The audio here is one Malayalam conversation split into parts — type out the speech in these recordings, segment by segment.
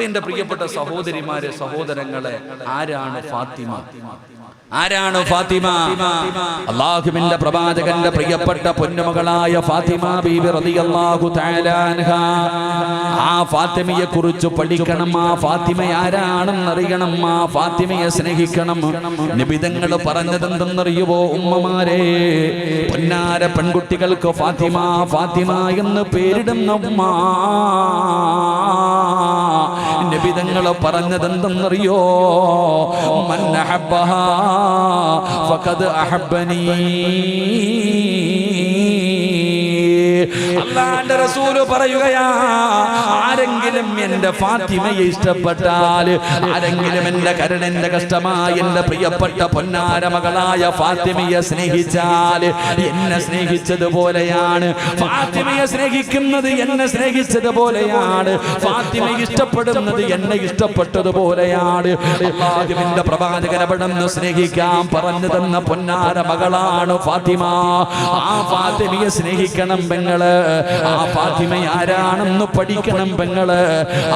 എന്റെ പ്രിയപ്പെട്ട സഹോദരിമാരെ, സഹോദരങ്ങളെ, ആരാണ് ഫാത്തിമ? ആരാണ് ഫാത്തിമ? അല്ലാഹുവിന്റെ പ്രവാചകന്റെ പ്രിയപ്പെട്ട പൊന്നുമകളായ ഫാത്തിമ ബീബി റളിയല്ലാഹു തആല അൻഹാ. ആ ഫാത്തിമയെ കുറിച്ച് പഠിക്കണം. ആ ഫാത്തിമ ആരാണെന്ന് അറിയണം. ആ ഫാത്തിമയെ സ്നേഹിക്കണം. നബി തങ്ങൾ പറഞ്ഞതെന്തെന്നറിയുവോ ഉമ്മമാരെ? പൊന്നാര പെൺകുട്ടികൾക്ക് ഫാത്തിമ ഫാത്തിമ എന്ന് പേരിടുന്ന ഉമ്മ. നബി തങ്ങൾ പറഞ്ഞതെന്തെന്നറിയോ? മൻ അഹബ്ബഹാ ഫഖദ് അഹബ്ബനി. അല്ലാഹുവിന്റെ റസൂൽ പറയുകയാ, ആരെങ്കിലും എന്റെ ഫാത്തിമയെ ഇഷ്ടപ്പെട്ടാൽ, ആരെങ്കിലും എന്റെ കരുണന്റെ കഷ്ടമായി എന്റെ പ്രിയപ്പെട്ട പൊന്നാര മകളായ ഫാത്തിമയെ സ്നേഹിച്ചാൽ എന്നെ സ്നേഹിച്ചതുപോലെയാണ്. ഫാത്തിമയെ സ്നേഹിക്കുന്നത് എന്നെ സ്നേഹിച്ചതുപോലെയാണ്. ഫാത്തിമയെ ഇഷ്ടപ്പെടുന്നത് എന്നെ ഇഷ്ടപ്പെട്ടതുപോലെയാണ്. അല്ലാഹുവിന്റെ പ്രവാചകനെ പെട്ടെന്ന് സ്നേഹിക്കാൻ പറഞ്ഞു തന്ന പൊന്നാര മകളാണ് ഫാത്തിമ. ആ ഫാത്തിമയെ സ്നേഹിക്കണം പെങ്ങള്. ആ ഫാത്തിമ ആരാണെന്ന് പഠിക്കണം പെങ്ങള്.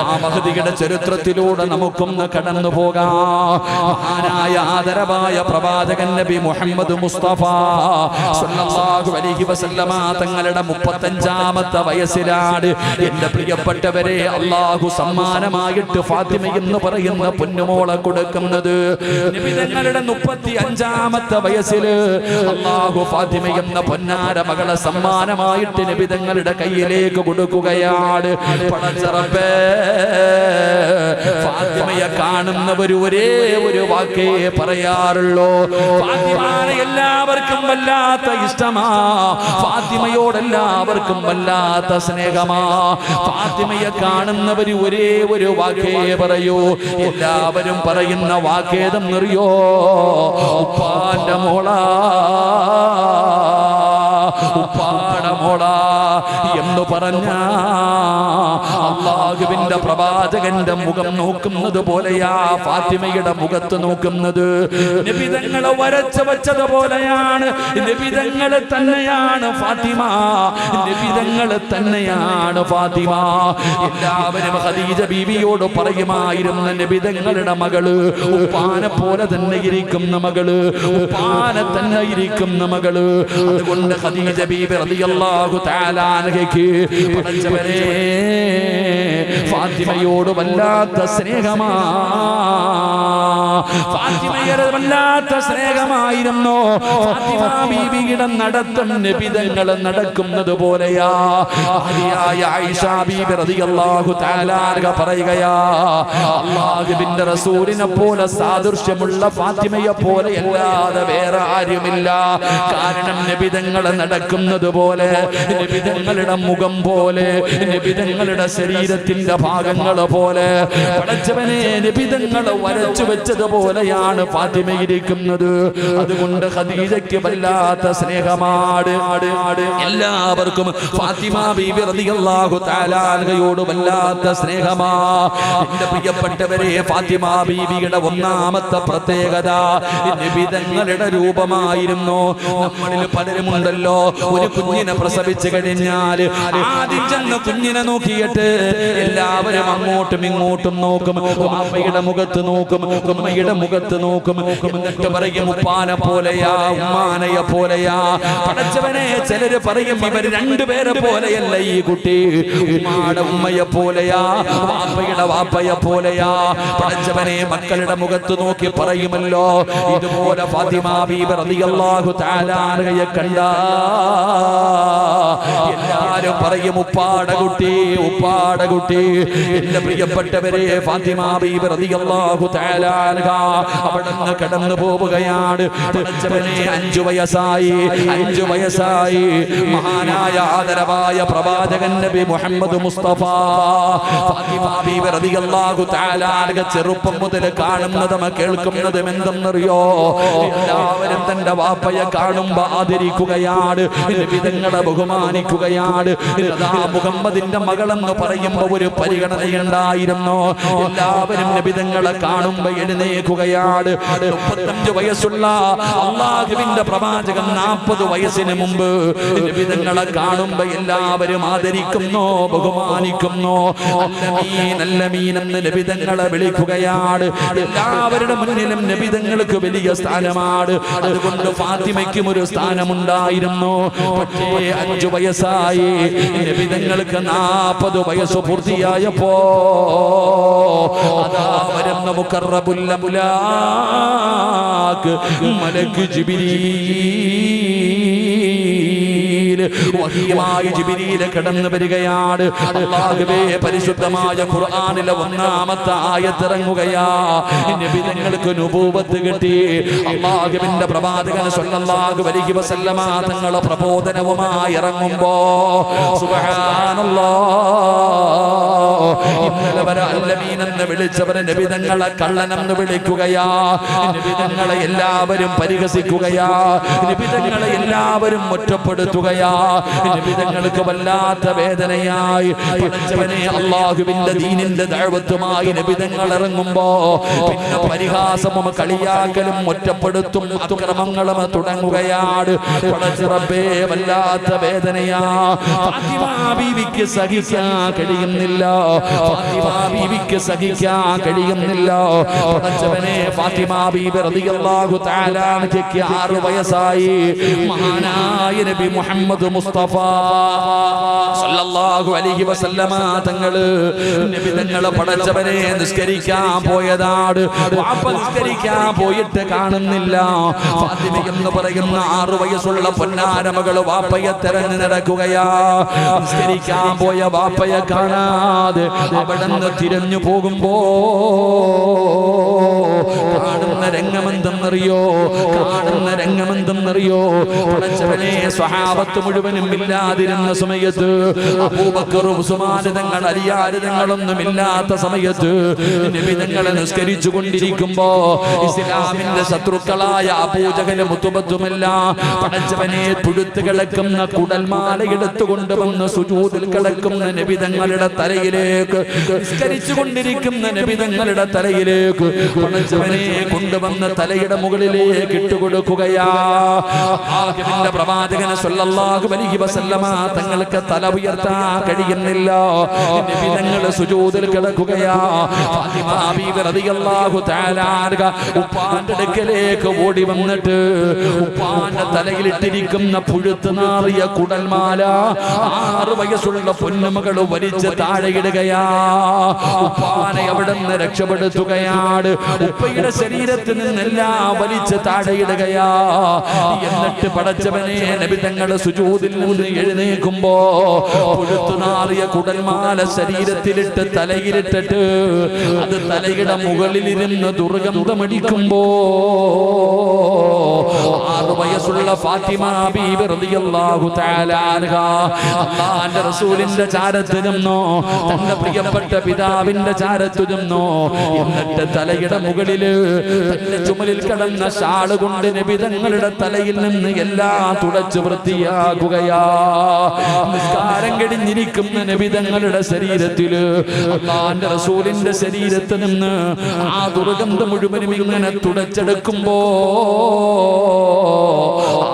ആ മഹദിയുടെ ചരിത്രത്തിലൂടെ നമുക്കൊന്ന് കടന്നു പോകാം. മഹാനായ ആദരവായ പ്രവാചകൻ നബി മുഹമ്മദ് മുസ്തഫ സല്ലല്ലാഹു അലൈഹി വസല്ലമ തങ്ങളുടെ 35ാമത്തെ വയസ്സിലാണ് എന്റെ പ്രിയപ്പെട്ടവരെ അല്ലാഹു സമ്മാനമായിട്ട് ഫാത്തിമ എന്ന് പറയുന്ന പൊന്നുമോളെ കൊടുക്കുന്നത്. നബി തങ്ങളുടെ 35ാമത്തെ വയസ്സിൽ അല്ലാഹു ഫാത്തിമ എന്ന പൊന്നാര മകളെ സമ്മാനമായിട്ട് നബി തങ്ങളുടെ കയ്യിലേക്ക് കൊടുക്കുകയാണ്. പടച്ചറബ്ബേ, ഫാത്തിമയെ കാണുന്നവർ ഒരേ ഒരു വാക്കേ പറയാറുള്ളൂ. ഫാത്തിമയെ എല്ലാവർക്കും വല്ലാത്ത ഇഷ്ടമാ. ഫാത്തിമയോട് എല്ലാവർക്കും വല്ലാത്ത സ്നേഹമാ. ഫാത്തിമയെ കാണുന്നവർ ഒരേ ഒരു വാക്കേ പറയൂ. എല്ലാവരും പറയുന്ന വാക്കേതെന്നറിയോ? ഉപ്പാന്റെ മോളാ, ഉപ്പാടെ മോളാ എന്ന് പറഞ്ഞ അല്ലാഹുവിന്റെ പ്രവാചകന്റെ മുഖം നോക്കുന്നത് പോലെയാ ഫാത്തിമയുടെ മുഖത്ത് നോക്കുന്നത്. നബി തങ്ങളെ വരച്ചു വെച്ചതുപോലെയാണ്. നബി തങ്ങളെ തന്നെയാണ് ഫാത്തിമ. നബി തങ്ങളെ തന്നെയാണ് ഫാത്തിമ. എല്ലാവരും ഖദീജ ബീവിയോട് പറയുമായിരുന്നു, നബി തങ്ങളുടെ മകള് ഉപ്പാനെ പോലെ തന്നെ ഇരിക്കുന്ന മകള്, ഉപ്പാനെ തന്നെ ഇരിക്കുന്ന മകള്. അതുകൊണ്ട് ഖദീജ ബീബി റളിയല്ലാഹു തആല അൻഹയ്ക്ക് പഠിച്ചവരെ ഫാത്തിമയോട് വല്ലാത്ത സ്നേഹമാ. ഫാത്തിമയുടെ വല്ലാത്ത സ്നേഹമായിരുന്നു. ഫാത്തിമ ബീവിയുടെ നടത്തം നബി തങ്ങൾ നടക്കുന്നത് പോലെയാ. മഹദിയായ ആയിഷ ബീബി റളിയല്ലാഹു തആല അൻഹ പറയുകയാ, അല്ലാഹുവിന്റെ റസൂലിനെ പോലെ സാദൃശ്യമുള്ള ഫാത്തിമയെ പോലെ അല്ലാതെ വേറെ ആരുമില്ല. കാരണം നബി തങ്ങൾ നടക്കുന്നത് പോലെ, നബി തങ്ങളുടെ മുഖം പോലെ, നബി തങ്ങളുടെ ശരീരത്തിന്റെ ഭാഗങ്ങൾ പോലെ പടച്ചവനെ നബി തങ്ങൾ വരച്ചു വെച്ചതുപോലെയാണ് ഫാത്തിമ ഇരിക്കുന്നത്. അതുകൊണ്ട് ഖദീജയ്ക്ക് വല്ലാത്ത സ്നേഹമാണ്. എല്ലാവർക്കും ഫാത്തിമ ബീബി റളിയല്ലാഹു തആല അൻഹയോട് വല്ലാത്ത സ്നേഹമാ. എന്റെ പ്രിയപ്പെട്ടവരെ, ഫാത്തിമ ബീബിയുടെ ഒന്നാമത്തെ പ്രത്യേകത നബി തങ്ങളുടെ രൂപമായിരുന്നു. നമ്മളിൽ പലരുമുണ്ടല്ലോ, ഒരു കുഞ്ഞിനെ പ്രസവിച്ചു കഴിഞ്ഞാൽ ആദ്യം ചെന്ന് കുഞ്ഞിനെ നോക്കിയിട്ട് എല്ലാവരും അങ്ങോട്ടും ഇങ്ങോട്ടും നോക്കും. അമ്മയുടെ മുഖത്ത് നോക്കും, ഉമ്മയുടെ മുഖത്ത് നോക്കും. എന്നിട്ട് പറയും ഉപ്പാനെ പോലെയാ, ഉമ്മാനയെ പോലെയാ. പടച്ചവനെ, ചിലര് പറയും ഇവർ രണ്ടുപേരെ പോലെയല്ല ഈ കുട്ടി, ഉമ്മാടെ ഉമ്മയെ പോലെയാ, വാപ്പയുടെ വാപ്പയെ പോലെയാ. പടച്ചവനെ, മക്കളുടെ മുഖത്ത് നോക്കി പറയുമല്ലോ. ഇതുപോലെ ഫാത്തിമ ബീബി റളിയല്ലാഹു തആല അൻഹയെ കണ്ടാ എല്ലാരും പറയും ഉപ്പാടെ കുട്ടി, ഉപ്പാടെ കുട്ടി. എന്റെ പ്രിയപ്പെട്ടവരെ, ഫാത്തിമ ബീബി റളിയല്ലാഹു തആല അൻഹ അവിടുന്ന് കടന്നു പോവുകയാണ്. പടച്ചവനെ, 5 വയസ്സായി മഹാനായ ആദരവായ പ്രവാചകൻ നബി മുഹമ്മദ് മുസ്തഫ ഫാത്തിമ ബീബി റളിയല്ലാഹു തആല അൻഹ ചെറുപ്പം മുതൽ കാണുന്നതും കേൾക്കുന്നതും എന്തെന്നറിയോ? എല്ലാവരും തന്റെ വാപ്പയെ കാണുമ്പോ ആദരിക്കുകയാണ്, നബി തങ്ങളെ ബഹുമാനിക്കുകയാണ്. മുഹമ്മദിന്റെ മകളെന്ന് പറയുമ്പോ ഒരു പരിഗണനയുണ്ടായിരുന്നു. എല്ലാവരും നബിതങ്ങളെ കാണുമ്പോ എഴുന്നേൽക്കുകയാണ്. 35 വയസ്സുള്ള അല്ലാഹുവിന്റെ പ്രവാചകൻ 40 വയസ്സിന് മുമ്പ് നബിതങ്ങളെ കാണുമ്പോ എല്ലാവരും ആദരിക്കുന്നു, ബഹുമാനിക്കുന്നു. അല്ലമീൻ എന്ന് നബിതങ്ങളെ വിളിക്കുകയാണ്. എല്ലാവരുടെ മുന്നിലും നബിതങ്ങൾക്ക് വലിയ സ്ഥാനമാണ്. അതുകൊണ്ട് ഫാത്തിമയ്ക്കും ഒരു സ്ഥാനമുണ്ടായിരുന്നു. പക്ഷേ 5 വയസ്സായി നബിതങ്ങൾക്ക് 40 വയസ്സ് പൂർത്തിയായപ്പോ അതാ വരുന്ന മുഖറബുൽ അമുലാക്ക് മലക്ക് ജിബ്രീൽ വഹിയുമായി ജിബ്രീൽ കടന്നു വരികയാണ്. അല്ലാഹുവേ, പരിശുദ്ധമായ ഖുർആനിലെ 1-ാമത്തെ ആയത്ത് ഇറങ്ങുകയാ. നബിതങ്ങൾക്ക് നുബൂവത്ത് കിട്ടി. അല്ലാഹുവിന്റെ പ്രവാചകൻ സ്വല്ലല്ലാഹു അലൈഹി വസല്ലമ തങ്ങളെ പ്രബോധനവുമായി ഇറങ്ങുമ്പോ സുബ്ഹാനല്ലാഹ്, ഇന്നലെ വരെ അല്ലമീൻ എന്ന് വിളിച്ചവരെ നബിതങ്ങളെ കള്ളനെന്ന് വിളിക്കുകയാ. നബിതങ്ങളെ എല്ലാവരും പരിഹസിക്കുകയാ. നബിതങ്ങളെ എല്ലാവരും ഒറ്റപ്പെടുത്തുകയാ. നബിതങ്ങൾക്ക് വല്ലാത്ത വേദനയായി. പഠിച്ചവനെ, അല്ലാഹുവിന്റെ ദീനിന്റെ ദഅവത്തുമായി നബിതങ്ങൾ ഇറങ്ങുമ്പോ പിന്നെ പരിഹാസവും കളിയാക്കലും ഒറ്റപ്പെടുത്തും അക്രമങ്ങളും തുടങ്ങുകയാണ്. പഠിച്ച റബ്ബേ, വല്ലാത്ത വേദനയാ. ഫാത്തിമ ബീവിക്ക് സഹിക്കാൻ കഴിയുന്നില്ല. ഫാത്തിമ ബീവിക്ക് സഹിക്കാൻ കഴിയുന്നില്ല. പഠിച്ചവനെ, ഫാത്തിമ ബീബി റളിയല്ലാഹു തആല അൻഹയ്ക്ക് 6 വയസ്സായി. മഹാനായ നബി മുഹമ്മദ് മുസ്തഫ സല്ലല്ലാഹു അലൈഹി വസല്ലമ തങ്ങള് നബിതങ്ങളെ പഠിച്ചവനെ നിസ്കരിക്കാൻ പോയതാണ്. വാപ്പ നിസ്കരിക്കാൻ പോയിട്ട് കാണുന്നില്ല. ഫാത്തിമ എന്ന് പറയുന്ന 6 വയസ്സുള്ള പൊന്നാരമകള് വാപ്പയെ തെരഞ്ഞു നടക്കുകയാ. നിസ്കരിക്കാൻ പോയ വാപ്പയെ കാണാതെ അവിടുന്ന് തിരഞ്ഞു പോകുമ്പോ കാണുന്ന രംഗമെന്തെന്നറിയോ? പഠിച്ചവനെ, സ്വഹാബത്ത് മുഴുവനും ഇല്ലാതിരുന്ന സമയത്ത്, അബൂബക്കർ, ഉസ്മാൻ തങ്ങൾ, അലിയാര് തങ്ങളൊന്നും ഇല്ലാത്ത സമയത്ത് നബിതങ്ങളെ നിസ്കരിച്ചു കൊണ്ടിരിക്കുമ്പോ ഇസ്ലാമിന്റെ ശത്രുക്കളായ അബൂജഹലും ഉത്ബത്തുമെല്ലാം പഠിച്ചവനെ പുഴുത്ത് കിടക്കുന്ന കുടൽമാല എടുത്തുകൊണ്ട് വന്ന് സുജൂദിൽ കിടക്കുന്ന നബിതങ്ങളുടെ തലയിലേക്ക്, നിസ്കരിച്ചു കൊണ്ടിരിക്കുന്ന നബിതങ്ങളുടെ തലയിലേക്ക് പഠിച്ചവനെ കൊണ്ടുവന്ന തലയുടെ മുകളിലേക്ക് ഇട്ടുകൊടുക്കുകയാ. ആദ്യമിന്റെ പ്രവാചകൻ സ്വല്ലല്ലാഹു അലൈഹി വസല്ലമ തങ്ങൾക്ക് തല ഉയർത്താൻ കഴിയുന്നില്ല. നബിതങ്ങൾ സുജൂദിൽ കിടക്കുകയാ. ഫാത്തിമ ബീവി റളിയല്ലാഹു തആല അൻഹ ഉപ്പാന്റെ അടുക്കലേക്ക് ഓടി വന്നിട്ട് ഉപ്പാന്റെ തലയിലിട്ടിരിക്കുന്ന പുഴുത്ത് നാറിയ കുടൽമാല 6 വയസ്സുള്ള പൊന്നുമകൾ വലിച്ച് താഴെയിടുകയാ. ഉപ്പാനെ അവിടുന്ന് രക്ഷപ്പെടുത്തുകയാണ്. ഉപ്പയുടെ ശരീരത്തിൽ നിന്നെല്ലാം വലിച്ച് താഴെയിടുകയാ. എന്നിട്ട് പഠിച്ചവനെ, നബിതങ്ങൾ സുജൂദിൽ നിന്ന് എഴുന്നേൽക്കുമ്പോ പുഴുത്ത് നാറിയ കുടൽമാല ശരീരത്തിലിട്ട് തലയിലിട്ടിട്ട് അത് തലയുടെ മുകളിലിരുന്ന് ദുർഗന്ധമടിക്കുമ്പോ 6 വയസ്സുള്ള ഫാത്തിമ ബീബി റളിയല്ലാഹു തആല അൻഹ അല്ലാഹുവിന്റെ റസൂലിന്റെ ചാരത്ത് നിന്നോ, തന്റെ പ്രിയപ്പെട്ട പിതാവിന്റെ ചാരത്ത് നിന്നോ, എന്നിട്ട് തലയുടെ മുകളില് തന്റെ ചുമലിൽ കിടന്ന ഷാള് കൊണ്ട് നബിതങ്ങളുടെ തലയിൽ നിന്ന് എല്ലാം തുടച്ചു വൃത്തിയാക്കുകയാ. നിസ്കാരം കഴിഞ്ഞിരിക്കുന്ന നബിതങ്ങളുടെ ശരീരത്തില്, അല്ലാഹുവിന്റെ റസൂലിന്റെ ശരീരത്ത് നിന്ന് ആ ദുർഗന്ധം മുഴുവനും ഇങ്ങനെ തുടച്ചെടുക്കുമ്പോ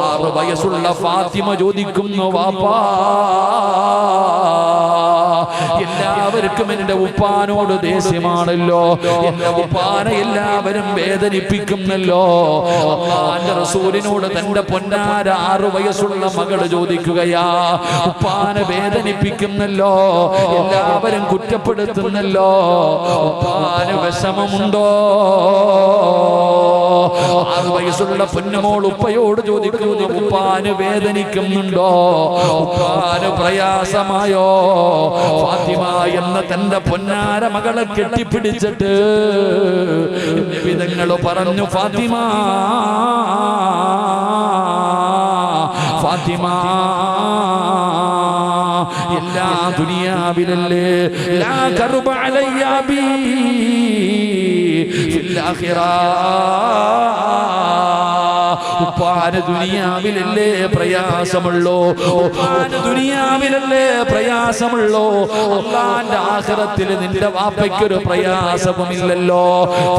6 വയസ്സുള്ള ഫാത്തിമ ചോദിക്കുന്നു, വാപ്പാ, എല്ലാവർക്കും എന്റെ ഉപ്പാനോട് ദേഷ്യമാണല്ലോ, എന്റെ ഉപ്പാനെ എല്ലാവരും വേദനിപ്പിക്കുന്നല്ലോ. അല്ലാഹുവിന്റെ റസൂലിനോട് തന്റെ പൊന്നാര 6 വയസ്സുള്ള മകള് ചോദിക്കുകയാ, ഉപ്പാനെ വേദനിപ്പിക്കുന്നല്ലോ, എല്ലാവരും കുറ്റപ്പെടുത്തുന്നല്ലോ, ഉപ്പാന് വിഷമമുണ്ടോ? 6 വയസ്സുള്ള പൊന്നുമോൾ ഉപ്പയോട് ചോദിക്കുന്നു, ഉപ്പാന് വേദനിക്കുന്നുണ്ടോ? ഉപ്പാന് പ്രയാസമായോ? ഫാത്തിമ എന്ന തന്റെ പൊന്നാര മകളെ കെട്ടിപ്പിടിച്ചിട്ട് നബിതങ്ങൾ പറഞ്ഞു, ഫാത്തിമ, ഫാത്തിമ, എല്ലാ ദുനിയാവിലല്ലേ ലാ കർബ അലയ്യ ബി ഫിൽ ആഖിറ, ഉപ്പാന് ദുനിയാവിലല്ലേ പ്രയാസമുള്ളൂ, ഉപ്പാന് ദുനിയാവിലല്ലേ പ്രയാസമുള്ളൂ, അല്ലാഹുവിന്റെ ആഖിറത്തിൽ നിന്റെ വാപ്പയ്ക്കൊരു പ്രയാസവുമില്ലല്ലോ.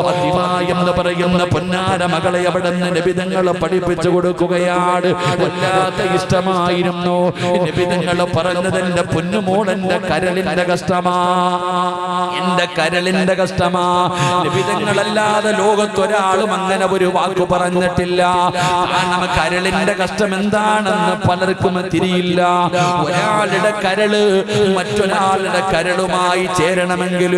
ഫാത്തിമ എന്ന് പറയുന്ന പൊന്നാര മകളെ അവിടുന്ന് നബി തങ്ങൾ പഠിപ്പിച്ചു കൊടുക്കുകയാണ്. വല്ലാത്ത ഇഷ്ടമായിരുന്നു. നബി തങ്ങൾ പറഞ്ഞത് എന്റെ പൊന്നുമോൾ എന്റെ കരളിന്റെ കഷ്ടമാ, എന്റെ കരളിന്റെ കഷ്ടമാ. നബി തങ്ങളല്ലാതെ ലോകത്തൊരാളും അങ്ങനെ ഒരു വാക്ക് പറഞ്ഞിട്ടില്ല. കാരണം കരളിന്റെ കഷ്ടം എന്താണെന്ന് പലർക്കും തിരിയില്ല. ഒരാളുടെ കരള് മറ്റൊരാളുടെ കരളുമായി ചേരണമെങ്കിൽ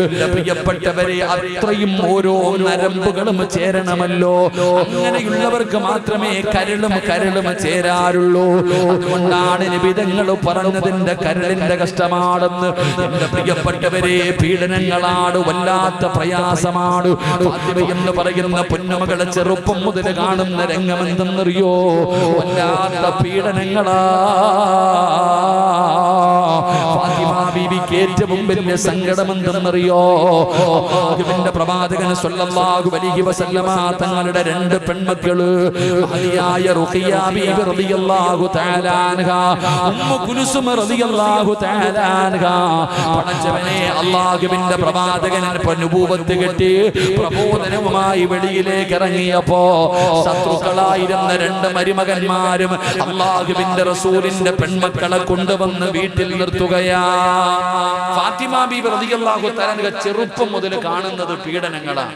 എന്റെ പ്രിയപ്പെട്ടവരെ അത്രയും ഓരോ നരമ്പുകളും ചേരണമല്ലോ. അങ്ങനെയുള്ളവർക്ക് മാത്രമേ കരളും ചേരാറുള്ളൂ. അതുകൊണ്ടാണ് നിബിധങ്ങൾ പറഞ്ഞതിന്റെ കരളിന്റെ കഷ്ടമാണെന്ന്. എന്റെ പ്രിയപ്പെട്ടവരെ പീഡനങ്ങളാണ്, വല്ലാത്ത പ്രയാസമാണ്. ഫാത്തിമ എന്ന് പറയുന്ന പൊന്നുമകളെ ചെറുപ്പം മുതൽ കാണുന്ന രംഗം എന്തെന്നറിയോ? വല്ലാത്ത പീഡനങ്ങളാ. ഫാത്തിമ ബീവിക്ക് ഏറ്റവും വലിയ സങ്കടം എന്തെന്നറിയോ? അല്ലാഹുവിന്റെ പ്രവാചകൻ സ്വല്ലല്ലാഹു അലൈഹി വസല്ലമ തങ്ങളുടെ രണ്ട് പെൺമക്കള് മഹദിയായ റുഖിയ ബീവി റളിയല്ലാഹു തആല അൻഹാ, ഉമ്മു കുൽസും റളിയല്ലാഹു തആല അൻഹാ. പടച്ചവനെ, അല്ലാഹുവിന്റെ പ്രവാചകൻ നബുവത്ത് കിട്ടി പ്രബോധനവുമായി വെളിയിലേക്ക് ഇറങ്ങിയപ്പോ ശത്രുക്കളായിരുന്ന രണ്ട് മരുമകന്മാരും അല്ലാഹുവിന്റെ റസൂലിന്റെ പെൺമക്കളെ കൊണ്ടുവന്ന് വീട്ടിൽ നിർത്തുകയാ. ഫാത്തിമ ബീവി റളിയല്ലാഹു തആല അൻഹ ചെറുപ്പം മുതൽ കാണുന്നത് പീഡനങ്ങളാണ്.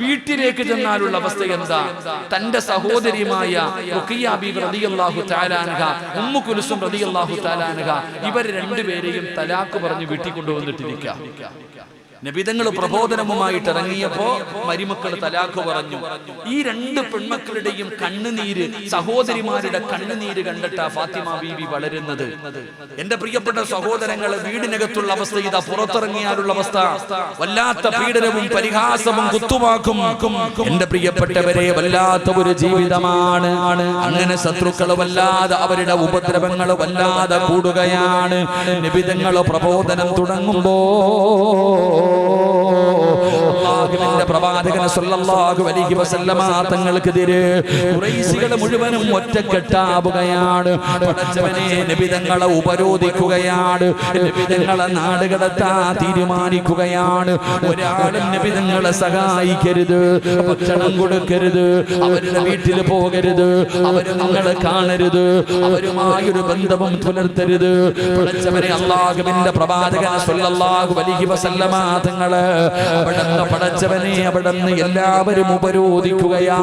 വീട്ടിലേക്ക് ചെന്നാലുള്ള അവസ്ഥ എന്താ? തന്റെ സഹോദരിയുമായ റുഖിയ ബീവി റളിയല്ലാഹു തആല അൻഹ, ഉമ്മു കുൽസും റളിയല്ലാഹു തആല അൻഹ, ഇവർ രണ്ടുപേരെയും തലാഖ് പറഞ്ഞ് വീട്ടിൽ കൊണ്ടുവന്നിട്ടിരിക്കുക. നബിതങ്ങൾ പ്രബോധനവുമായിട്ട് ഇറങ്ങിയപ്പോ മരുമക്കൾ തലാഖ് പറഞ്ഞു. ഈ രണ്ട് പെൺമക്കളുടെയും കണ്ണുനീര്, സഹോദരിമാരുടെ കണ്ണുനീര് കണ്ടിട്ടാ ഫാത്തിമ ബീവി വളരുന്നത്. എന്റെ പ്രിയപ്പെട്ട സഹോദരങ്ങളെ, വീടിനകത്തുള്ള അവസ്ഥ ഇതാ, പുറത്തിറങ്ങിയാലുള്ള അവസ്ഥ വല്ലാത്ത പീഡനവും പരിഹാസവും കുത്തുവാക്കും. എന്റെ പ്രിയപ്പെട്ടവരെ, വല്ലാത്ത ഒരു ജീവിതമാണ്. അങ്ങനെ ശത്രുക്കൾ വല്ലാതെ, അവരുടെ ഉപദ്രവങ്ങൾ വല്ലാതെ കൂടുകയാണ്. നബിതങ്ങൾ പ്രബോധനം തുടങ്ങുമ്പോ അല്ലാഹുവിന്റെ പ്രവാചകൻ സ്വല്ലല്ലാഹു അലൈഹി വസല്ലമ തങ്ങൾക്കെതിരെ ഖുറൈശികൾ മുഴുവനും ഒറ്റക്കെട്ടാവുകയാണ്. പടച്ചവനെ, നബിതങ്ങളെ ഉപരോധിക്കുകയാണ്, നബിതങ്ങളെ നാടുകടത്താൻ തീരുമാനിക്കുകയാണ്. ഒരാളും നബിതങ്ങളെ സഹായിക്കരുത്, ഭക്ഷണം കൊടുക്കരുത്, അവരുടെ വീട്ടിൽ പോകരുത്, അവര് നിങ്ങളെ കാണരുത്, അവരുമായൊരു ബന്ധവും പുലർത്തരുത്. പടച്ചവനെ, അല്ലാഹുവിന്റെ പ്രവാചകൻ സ്വല്ലല്ലാഹു അലൈഹി വസല്ലമ തങ്ങള് അവിടുന്ന് പടച്ചവനെ, അവിടുന്ന് എല്ലാവരും ഉപരോധിക്കുകയാ.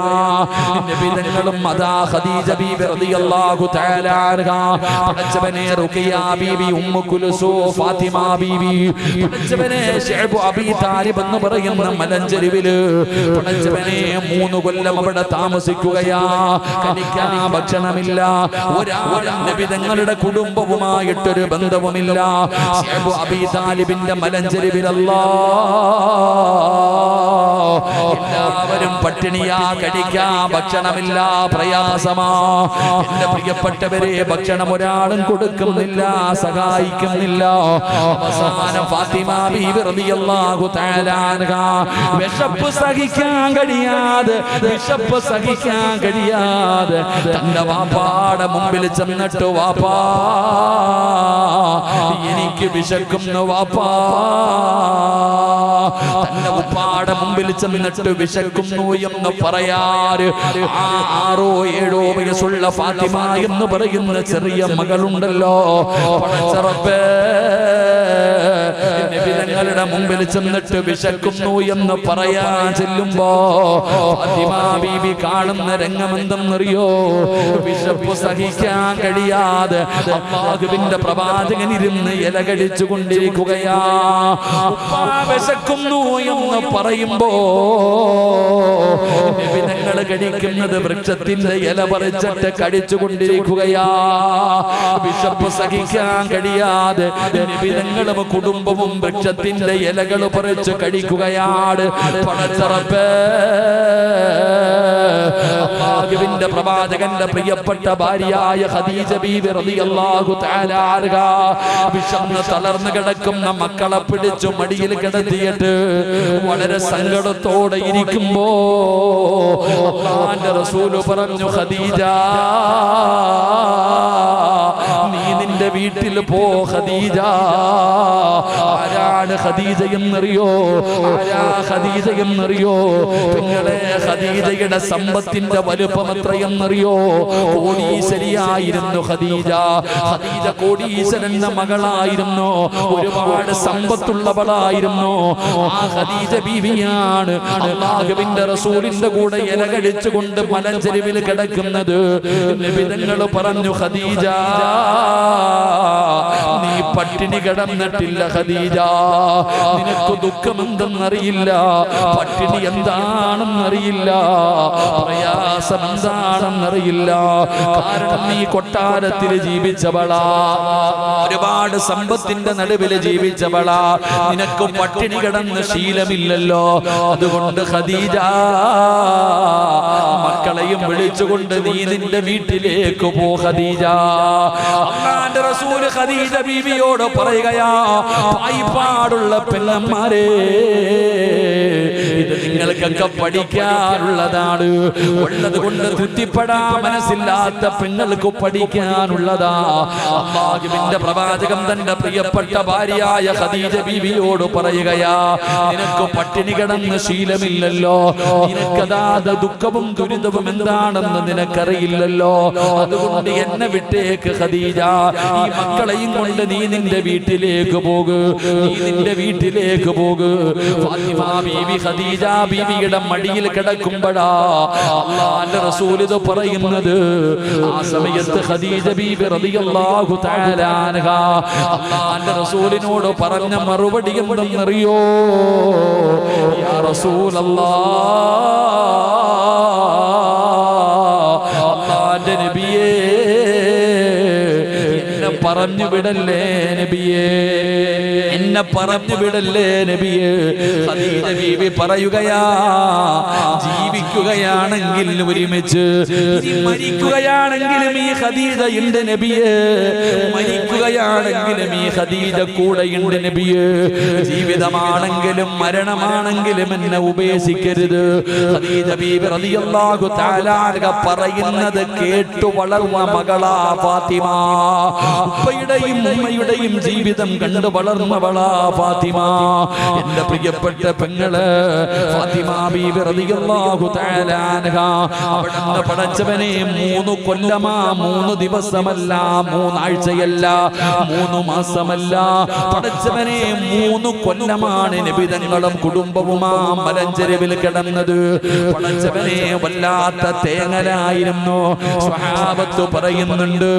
നബിതങ്ങളും അതാ ഖദീജ ബീബി റളിയല്ലാഹു തആല അൻഹാ, പടച്ചവനെ റുഖിയ ബീബി, ഉമ്മു കുൽസൂം, ഫാത്തിമ ബീബി, പടച്ചവനെ ശഅബ് അബീ താലിബ് എന്ന് പറയുന്ന മലഞ്ചെരുവില് പടച്ചവനെ 3 കൊല്ലം അവിടെ താമസിക്കുകയാ. കഴിക്കാൻ ഭക്ഷണമില്ല, ഒരാളും നബിതങ്ങളുടെ കുടുംബവുമായിട്ടൊരു ബന്ധവുമില്ല. ശഅബ് അബീ താലിബിന്റെ മലഞ്ചെരുവിലല്ലാ എല്ലാവരും പട്ടിണിയാ, കഴിക്കാൻ ഭക്ഷണമില്ല, പ്രയാസമാ. എന്റെ പ്രിയപ്പെട്ടവരെ, ഭക്ഷണം ഒരാളും കൊടുക്കുന്നില്ല, സഹായിക്കുന്നില്ല. അവസാനം ഫാത്തിമ ബീവി റളിയല്ലാഹു തആല അൻഹാ വിശപ്പ് സഹിക്കാൻ കഴിയാതെ തന്റെ വാപ്പാടെ മുമ്പിൽ ചെന്നിട്ട്, വാപ്പാ എനിക്ക് വിശക്കുന്നു വാപ്പാ. തന്റെ ഉപ്പാടെ മുമ്പിൽ ചെന്നിട്ട് വിശക്കുന്നു എന്ന് പറയാറ് 6 or 7 വയസ്സുള്ള ഫാത്തിമ എന്ന് പറയുന്ന ചെറിയ മകളുണ്ടല്ലോ. പടച്ചറബ്ബേ, നബിതങ്ങളുടെ മുമ്പിൽ ചെന്നിട്ട് വിശക്കുന്നു എന്ന് പറയാൻ ചെല്ലുമ്പോ ഫാത്തിമ ബീബി കാണുന്ന രംഗം എന്തെന്നറിയോ? വിശപ്പ് സഹിക്കാൻ കഴിയാതെ അല്ലാഹുവിന്റെ പ്രവാചകൻ ഇരുന്ന് ഇല കടിച്ചു കൊണ്ടിരിക്കുകയാ. വിശക്കുന്നു എന്ന് പറയുമ്പോ നബിതങ്ങൾ കടിക്കുന്നത് വൃക്ഷത്തിന്റെ ഇല പറിച്ചിട്ട് കടിച്ചു കൊണ്ടിരിക്കുകയാ. വിശപ്പ് സഹിക്കാൻ കഴിയാതെ നബിതങ്ങളും കുടുംബവും വൃക്ഷത്തിന്റെ ഇലകൾ പറിച്ച് കഴിക്കുകയാണ്. പടച്ചറബ്ബേ, അല്ലാഹുവിന്റെ പ്രവാചകന്റെ പ്രിയപ്പെട്ട ഭാര്യയായ ഖദീജ ബീവി റളിയല്ലാഹു തആല അൻഹ വിഷമം തളർന്നു കിടക്കുന്ന മക്കളെ പിടിച്ചു മടിയിൽ കിടത്തിയിട്ട് വളരെ സങ്കടത്തോടെ ഇരിക്കുമ്പോ അല്ലാഹുവിന്റെ റസൂൽ പറഞ്ഞു ഖദീജ നീ നിന്റെ വീട്ടിൽ പോ ഖദീജ. ആരാണ് ഖദീജ എന്നറിയോ? ആരാ ഖദീജ എന്നറിയോ? നിങ്ങളെ ഖദീജയുടെ സമ്പത്തിന്റെ വലുപ്പം എത്രയെന്നറിയോ? കോടീശ്വരിയായിരുന്നു ഖദീജ. ഖദീജ കോടീശ്വരന്റെ മകളായിരുന്നു, ഒരുപാട് സമ്പത്തുള്ളവളായിരുന്നു. ആ ഖദീജ ബീവിയാണ് അല്ലാഹുവിന്റെ റസൂലിന്റെ കൂടെ ഇല കഴിച്ചുകൊണ്ട് മലഞ്ചെരുവിൽ കിടക്കുന്നത്. നബി തങ്ങൾ പറഞ്ഞു ഖദീജ നീ പട്ടിണി കിടന്നിട്ടില്ല ഖദീജ, നിനക്ക് ദുഃഖമെന്തെന്നറിയില്ല, പട്ടിണി എന്താണെന്നറിയില്ല, പ്രയാസം എന്താണെന്നറിയില്ല. കാരണം നീ കൊട്ടാരത്തിൽ ജീവിച്ചവളാ, ഒരുപാട് സമ്പത്തിന്റെ നടുവിൽ ജീവിച്ചവളാ, നിനക്ക് പട്ടിണി കിടന്ന് ശീലമില്ലല്ലോ. അതുകൊണ്ട് ഖദീജ മക്കളെയും വിളിച്ചുകൊണ്ട് നീ നിന്റെ വീട്ടിലേക്ക് പോ ഖദീജ. അല്ലാഹുവിന്റെ റസൂൽ ഖദീജ ബീവിയോട് പറയുകയാ, പായിപ്പാടുള്ള പെണ്ണന്മാരെ ഇത് നിങ്ങൾക്കൊക്കെ പഠിക്കാനുള്ളതാണ്. ഉള്ളത് കൊണ്ട് തൃപ്തിപ്പെടാൻ മനസ്സില്ലാത്ത പെണ്ണുങ്ങൾക്ക് പഠിക്കാനുള്ളതാ. അല്ലാഹുവിന്റെ പ്രവാചകൻ തന്റെ പ്രിയപ്പെട്ട ഭാര്യയായ ഖദീജ ബീവിയോട് പറയുകയാ, നിനക്ക് പട്ടിണി കിടന്ന് ശീലമില്ലല്ലോ, നിനക്കതാ ദുഃഖവും ദുരിതവും എന്താണെന്ന് നിനക്കറിയില്ലല്ലോ. അതുകൊണ്ട് എന്നെ വിട്ടേക്ക് ഖദീജ, ഈ മക്കളെയും കൊണ്ട് നീ നിന്റെ വീട്ടിലേക്ക് പോകൂ, നീ നിന്റെ വീട്ടിലേക്ക് പോകൂ. ഫാത്തിമ ബീവി ഖദീജ ബീവിയുടെ മടിയിൽ കിടക്കുമ്പോഴാ അല്ലാഹുവിന്റെ റസൂൽ ഇത് പറയുന്നത്. ആ സമയത്ത് ഖദീജ ബീവി റളിയല്ലാഹു തആല അൻഹ അല്ലാഹുവിന്റെ റസൂലിനോട് പറഞ്ഞ മറുപടി എന്തെന്നറിയോ? യാ റസൂലല്ലാഹ്, അല്ലാഹുവിന്റെ നബിയേ എന്നെ പറഞ്ഞു വിടല്ലേ നബിയേ, എന്നെ പറഞ്ഞു വിടല്ലേ നബിയേ. ഖദീജ ബീവി പറയുകയാ, ജീവിക്കുകയാണെങ്കിൽ ഒരുമിച്ച്, മരിക്കുകയാണെങ്കിലും ഈ ഖദീജയുണ്ട് നബിയേ, മരിക്കുകയാണെങ്കിലും ഈ ഖദീജ കൂടെയുണ്ട് നബിയേ. ജീവിതമാണെങ്കിലും മരണമാണെങ്കിലും എന്നെ ഉപേക്ഷിക്കരുത്. ഖദീജ ബീവി റളിയല്ലാഹു തആല അൻഹ പറയുന്നത് കേട്ടു വളർന്ന മകളാ ഫാത്തിമ. ഉപ്പയുടെയും ഉമ്മയുടെയും ജീവിതം കണ്ടു വളർന്നവളാ ഫാത്തിമ. എന്റെ പ്രിയപ്പെട്ട പെങ്ങള് ഫാത്തിമ ബീവി റളിയല്ലാഹു തആല അൻഹ അവിടുന്ന് പടച്ചവനെ 3 കൊല്ലമാ, 3 ദിവസമല്ല, 3 ആഴ്ചയല്ല, 3 മാസമല്ല, പടച്ചവനെ 3 കൊല്ലമാണ് നബിതങ്ങളും കുടുംബവുമാ മലഞ്ചെരുവിൽ കിടന്നത്. പടച്ചവനെ വല്ലാത്ത തേങ്ങലായിരുന്നു. സ്വഹാബത്ത് പറയുന്നുണ്ട്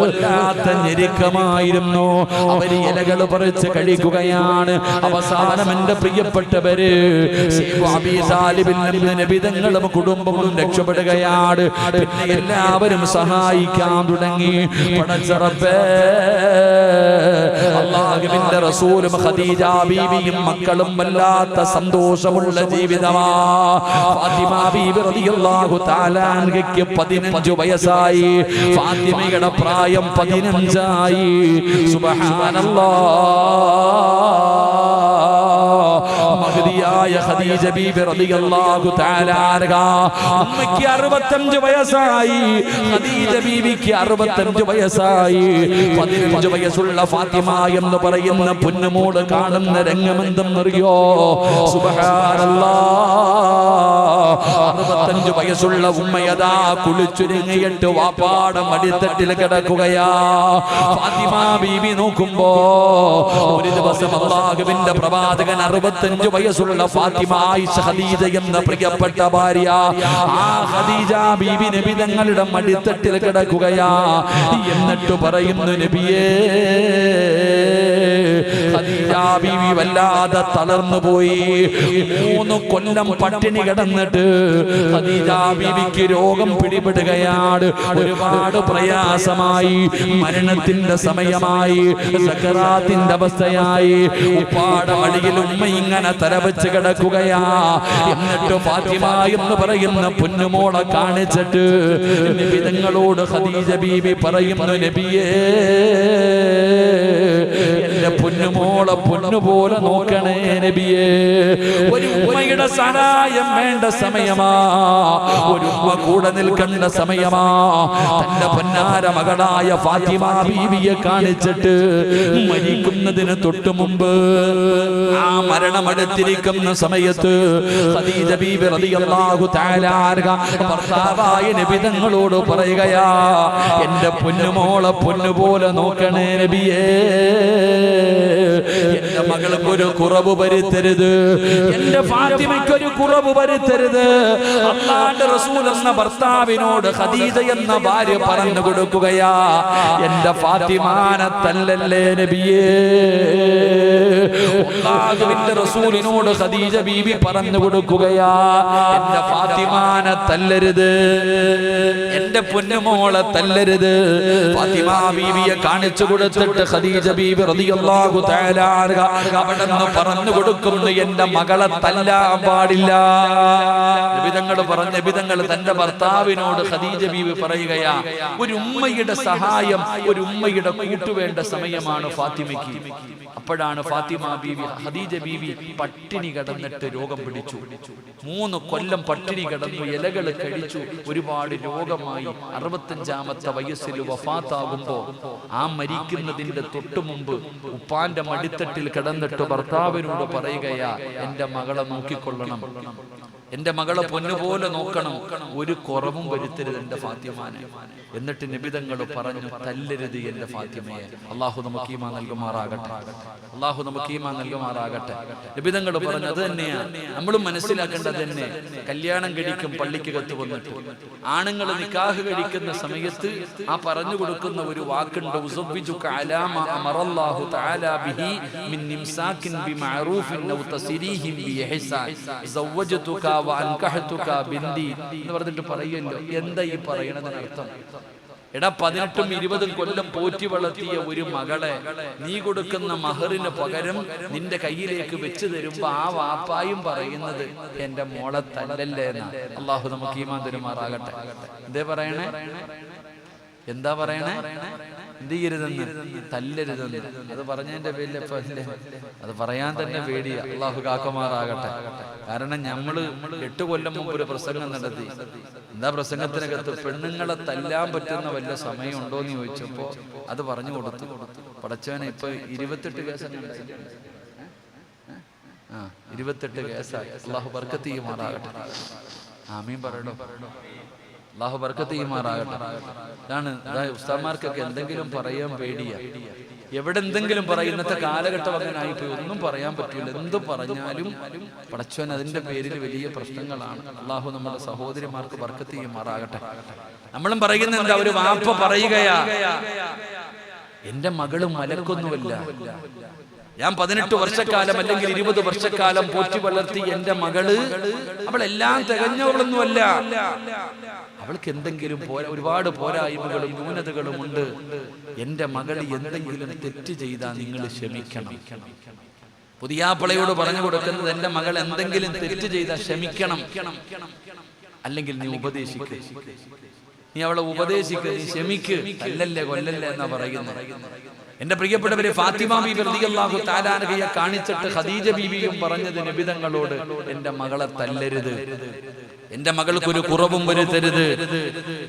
വല്ലാത്ത ഞെരുക്കമായിരുന്നു. അവര് ഇലകൾ പറിച്ച് കഴിക്കുകയാണ്. അവസാനം എന്റെ പ്രിയപ്പെട്ടവര് നബിതങ്ങളും കുടുംബവും രക്ഷപ്പെടുകയാണ്. പിന്നെ എല്ലാവരും സഹായിക്കാൻ തുടങ്ങി. പടച്ചറപ്പേ, അല്ലാഹുവിന്റെ റസൂലും ഖദീജ ബീവിയും മക്കളും വല്ലാത്ത സന്തോഷമുള്ള ജീവിതമാ. ഫാത്തിമ ബീവി റളിയല്ലാഹു തആല അൻഹയ്ക്ക് 15 വയസ്സായി. ഫാത്തിമയുടെ പ്രായം 15ആയി. സുബ്ഹാനല്ലാഹ്. മഹദിയായ ഖദീജ ബീവി റളിയല്ലാഹു തആല അൻഹ ഉമ്മയ്ക്ക് 65 വയസ്സായി. ഖദീജ ബീവിക്ക് 65 വയസ്സായി. 15 വയസ്സുള്ള ഫാത്തിമ എന്ന് പറയുന്ന പൊന്നുമോള് കാണുന്ന രംഗമെന്തെന്നറിയോ? സുബ്ഹാനല്ലാഹ്. 65 വയസ്സുള്ള ഉമ്മയതാ കുളിച്ചുരുങ്ങിയിട്ട് വാപ്പാടെ മടിത്തട്ടിൽ കിടക്കുകയാ. ഫാത്തിമ ബീവി നോക്കുമ്പോ ഒരു ദിവസം അല്ലാഹുവിന്റെ പ്രവാചകൻ 65 വയസ്സുള്ള ഫാത്തിമ ആയിഷ ഖദീജ എന്ന പ്രിയപ്പെട്ട ഭാര്യ, ആ ഖദീജ ബീവി നബി തങ്ങളുടെ മടിത്തട്ടിൽ കിടക്കുകയാ. എന്നിട്ട് പറയുന്നു, നബിയേ ഖദീജ ബീവി വല്ലാതെ തളർന്നു പോയി. 3 കൊല്ലം പട്ടിണി കിടന്നിട്ട് ഖദീജ ബീവിക്ക് രോഗം പിടിപെടുകയാണ്. ഒരുപാട് പ്രയാസമായി, മരണത്തിന്റെ സമയമായി, സക്കറാത്തിന്റെ അവസ്ഥയായി. ഉപ്പാടെ മടിയിൽ ഉമ്മ ഇങ്ങനെ തലവെച്ച് കിടക്കുകയാ. എന്നിട്ട് ഫാത്തിമ എന്ന് പറയുന്ന പൊന്നുമോളെ കാണിച്ചിട്ട് നബി തങ്ങളോട് ഖദീജ ബീബി പറയുന്നു, നബിയേ എന്റെ പൊന്നുമോളെ പൊന്നുപോലെ നോക്കണേ നബിയേ. ഒരു ഉമ്മയുടെ സഹായം വേണ്ട സമയമാ, ഒരു ഉമ്മ കൂടെ നിൽക്കേണ്ട സമയമാ. തന്റെ പൊന്നാര മകളായ ഫാത്തിമ ബീവിയെ കാണിച്ചിട്ട് മരിക്കുന്നതിന് തൊട്ടു മുമ്പ്, ആ മരണമെടുത്തിരിക്കുന്ന സമയത്ത് ഖദീജ ബീബി റളിയല്ലാഹു തആല അൻഹ ഭർത്താവായ നബി തങ്ങളോട് പറയുകയാ, എന്റെ പൊന്നുമോളെ പൊന്നുപോലെ നോക്കണേ നബിയേ. എന്റെ മകൾക്ക് ഒരു കുറവ് വരുത്തരുത്, എന്റെ ഫാത്തിമയ്ക്ക് ഒരു കുറവ് വരുത്തരുത്. അല്ലാഹുവിന്റെ റസൂൽ എന്ന ഭർത്താവിനോട് ഖദീജ എന്ന ഭാര്യ പറഞ്ഞു കൊടുക്കുകയാ, എന്റെ ഫാത്തിമാനെ തല്ലല്ലേ നബിയേ. അല്ലാഹുവിന്റെ റസൂലിനോട് ഖദീജ ബീബി പറഞ്ഞു കൊടുക്കുകയാ, എന്റെ ഫാത്തിമാനെ തല്ലരുത്, എന്റെ പൊന്നുമോളെ തല്ലരുത്. ഫാത്തിമ ബീവിയെ കാണിച്ചു കൊടുത്തിട്ട് ഖദീജ ബീബി റളിയല്ലാഹു തആല അൻഹ അവിടെന്ന് പറഞ്ഞു കൊടുക്കുന്നു, എന്റെ മകളെ തല്ലാൻ പാടില്ല. നബിതങ്ങൾ പറഞ്ഞ നബിതങ്ങൾ തന്റെ ഭർത്താവിനോട് ഖദീജ ബീവി പറയുകയാ, ഒരു ഉമ്മയുടെ സഹായം, ഒരു ഉമ്മയുടെ കൂട്ടുവേണ്ട സമയമാണ് ഫാത്തിമയ്ക്ക്. അപ്പോഴാണ് ഫാത്തിമ ബീവി ഖദീജ ബീവി പട്ടിണി കിടന്നിട്ട് രോഗം പിടിച്ചു. 3 കൊല്ലം പട്ടിണി കിടന്നു, ഇലകൾ കഴിച്ചു, ഒരുപാട് രോഗമായി. 65-ാമത്തെ വയസ്സിൽ വഫാത്താകുമ്പോ, ആ മരിക്കുന്നതിന്റെ തൊട്ടു മുമ്പ് ഉപ്പാന്റെ മടിത്തട്ടിൽ കിടന്നിട്ട് ഭർത്താവിനോട് പറയുകയാ, എന്റെ മകളെ നോക്കിക്കൊള്ളണം, എന്റെ മകളെ പൊന്നുപോലെ നോക്കണം, ഒരു കുറവും വരുത്തരുത് എന്റെ ഫാത്തിമാനെ. എന്നിട്ട് നബിതങ്ങൾ പറഞ്ഞു, തല്ലരുത് എന്റെ ഫാത്തിമയെ. അള്ളാഹു നമുക്ക് ഈമാൻ നൽകുമാറാകട്ടെ, അള്ളാഹു നമുക്ക് ഈമാൻ നൽകുമാറാകട്ടെ. നബിതങ്ങൾ പറഞ്ഞു, അത് തന്നെയാണ് നമ്മളും മനസ്സിലാക്കേണ്ടത് തന്നെ. കല്യാണം കഴിക്കും പള്ളിക്കകത്ത് വന്നിട്ട്, ആണുങ്ങൾ നിക്കാഹ് കഴിക്കുന്ന സമയത്ത് ആ പറഞ്ഞു കൊടുക്കുന്ന ഒരു വാക്കുണ്ട്, ഉസബ്ബിജുക അലാ മാ അമറല്ലാഹു തആല ബിഹി മിൻ നിംസാകിൻ ബിമഅറൂഫിൻ ഔ തസ്രീഹിൻ ബിഇഹ്സാൻ സവ്വജതുക വഅൻകഹതുക ബിന്ദി എന്ന് പറഞ്ഞിട്ട് പറയല്ലോ. എന്താ ഈ പറയണതിന് അർത്ഥം? എടാ, 18ഉം 20ഉം കൊല്ലം പോറ്റി വളർത്തിയ ഒരു മകളെ നീ കൊടുക്കുന്ന മഹറിന് പകരം നിന്റെ കയ്യിലേക്ക് വെച്ച് തരുമ്പോ ആ വാപ്പായും പറയുന്നത്, എന്റെ മോളെ തല്ലല്ലേ എന്നാ. അള്ളാഹു നമുക്ക് ഈമാൻ തരുമാറാകട്ടെ. എന്തേ പറയണേ? എന്താ പറയണേ? എന്ത് ചെയ്യരുതെന്ന്? തല്ലരുതെന്ന്. അത് പറഞ്ഞതിന്റെ പേരിൽ അത് പറയാൻ തന്നെ പേടിയാ. അള്ളാഹു കാക്കുമാറാകട്ടെ. കാരണം നമ്മള് 8 കൊല്ലം മുമ്പ് ഒരു പ്രസംഗം നടത്തി. എന്താ പ്രസംഗത്തിനകത്ത്? പെണ്ണുങ്ങളെ തല്ലാൻ പറ്റുന്ന വല്ല സമയമുണ്ടോ എന്ന് ചോദിച്ചപ്പോ അത് പറഞ്ഞു കൊടുത്തു. പടച്ചവനെ, ഇപ്പൊ 28 കേസൊക്കെ 28 കേസായി. അള്ളാഹു ബർക്കത്ത് ചെയ്യുമാറാകട്ടെ. ആമീൻ പറയണോ? അള്ളാഹു ബർക്കത്ത് ചെയ്യുമാറാകട്ടെ. ഇതാണ് ഉസ്താദ്മാർക്കൊക്കെ എന്തെങ്കിലും പറയാൻ പേടിയാ. എവിടെ എന്തെങ്കിലും പറയും. ഇന്നത്തെ കാലഘട്ടം അങ്ങനെ ആയിപ്പോയി, ഒന്നും പറയാൻ പറ്റില്ല. എന്ത് പറഞ്ഞാലും പടച്ചവൻ അതിന്റെ പേരിൽ വലിയ പ്രശ്നങ്ങളാണ്. അള്ളാഹു നമ്മുടെ സഹോദരിമാർക്ക് ബർക്കത്ത് ചെയ്യുമാറാകട്ടെ. നമ്മളും പറയുന്ന എന്താ? ഒരു വാപ്പ പറയുകയാ, എന്റെ മകളും മലക്കൊന്നുമല്ല, ഞാൻ 18 വർഷക്കാലം അല്ലെങ്കിൽ 20 വർഷക്കാലം പോറ്റി വളർത്തി എന്റെ മകള്, അവളെല്ലാം തികഞ്ഞവളൊന്നുമല്ല. അവൾക്ക് എന്തെങ്കിലും ഒരുപാട് പോരായ്മകളും ന്യൂനതകളും ഉണ്ട്. എന്റെ മകൾ എന്തെങ്കിലും തെറ്റ് ചെയ്താൽ നിങ്ങൾ ക്ഷമിക്കണം. പുതിയാപ്പളയോട് പറഞ്ഞു കൊടുക്കുന്നത്, എന്റെ മകൾ എന്തെങ്കിലും തെറ്റ് ചെയ്താൽ ക്ഷമിക്കണം, അല്ലെങ്കിൽ നീ ഉപദേശിക്ക്, നീ അവളെ ഉപദേശിക്ക്, നീ ക്ഷമിക്ക്, അല്ലല്ലേ കൊല്ലല്ലേ എന്നാ പറയുന്നത്. എന്റെ പ്രിയപ്പെട്ടവരെ, ഫാത്തിമ ബീബി റളിയല്ലാഹു തആല അൻഹയെ കാണിച്ചിട്ട് ഖദീജ ബീബിയും പറഞ്ഞത് നബിതങ്ങളോട്, എന്റെ മകളെ തല്ലരുത്, എന്റെ മകൾക്കൊരു കുറവും വരുത്തരുത്,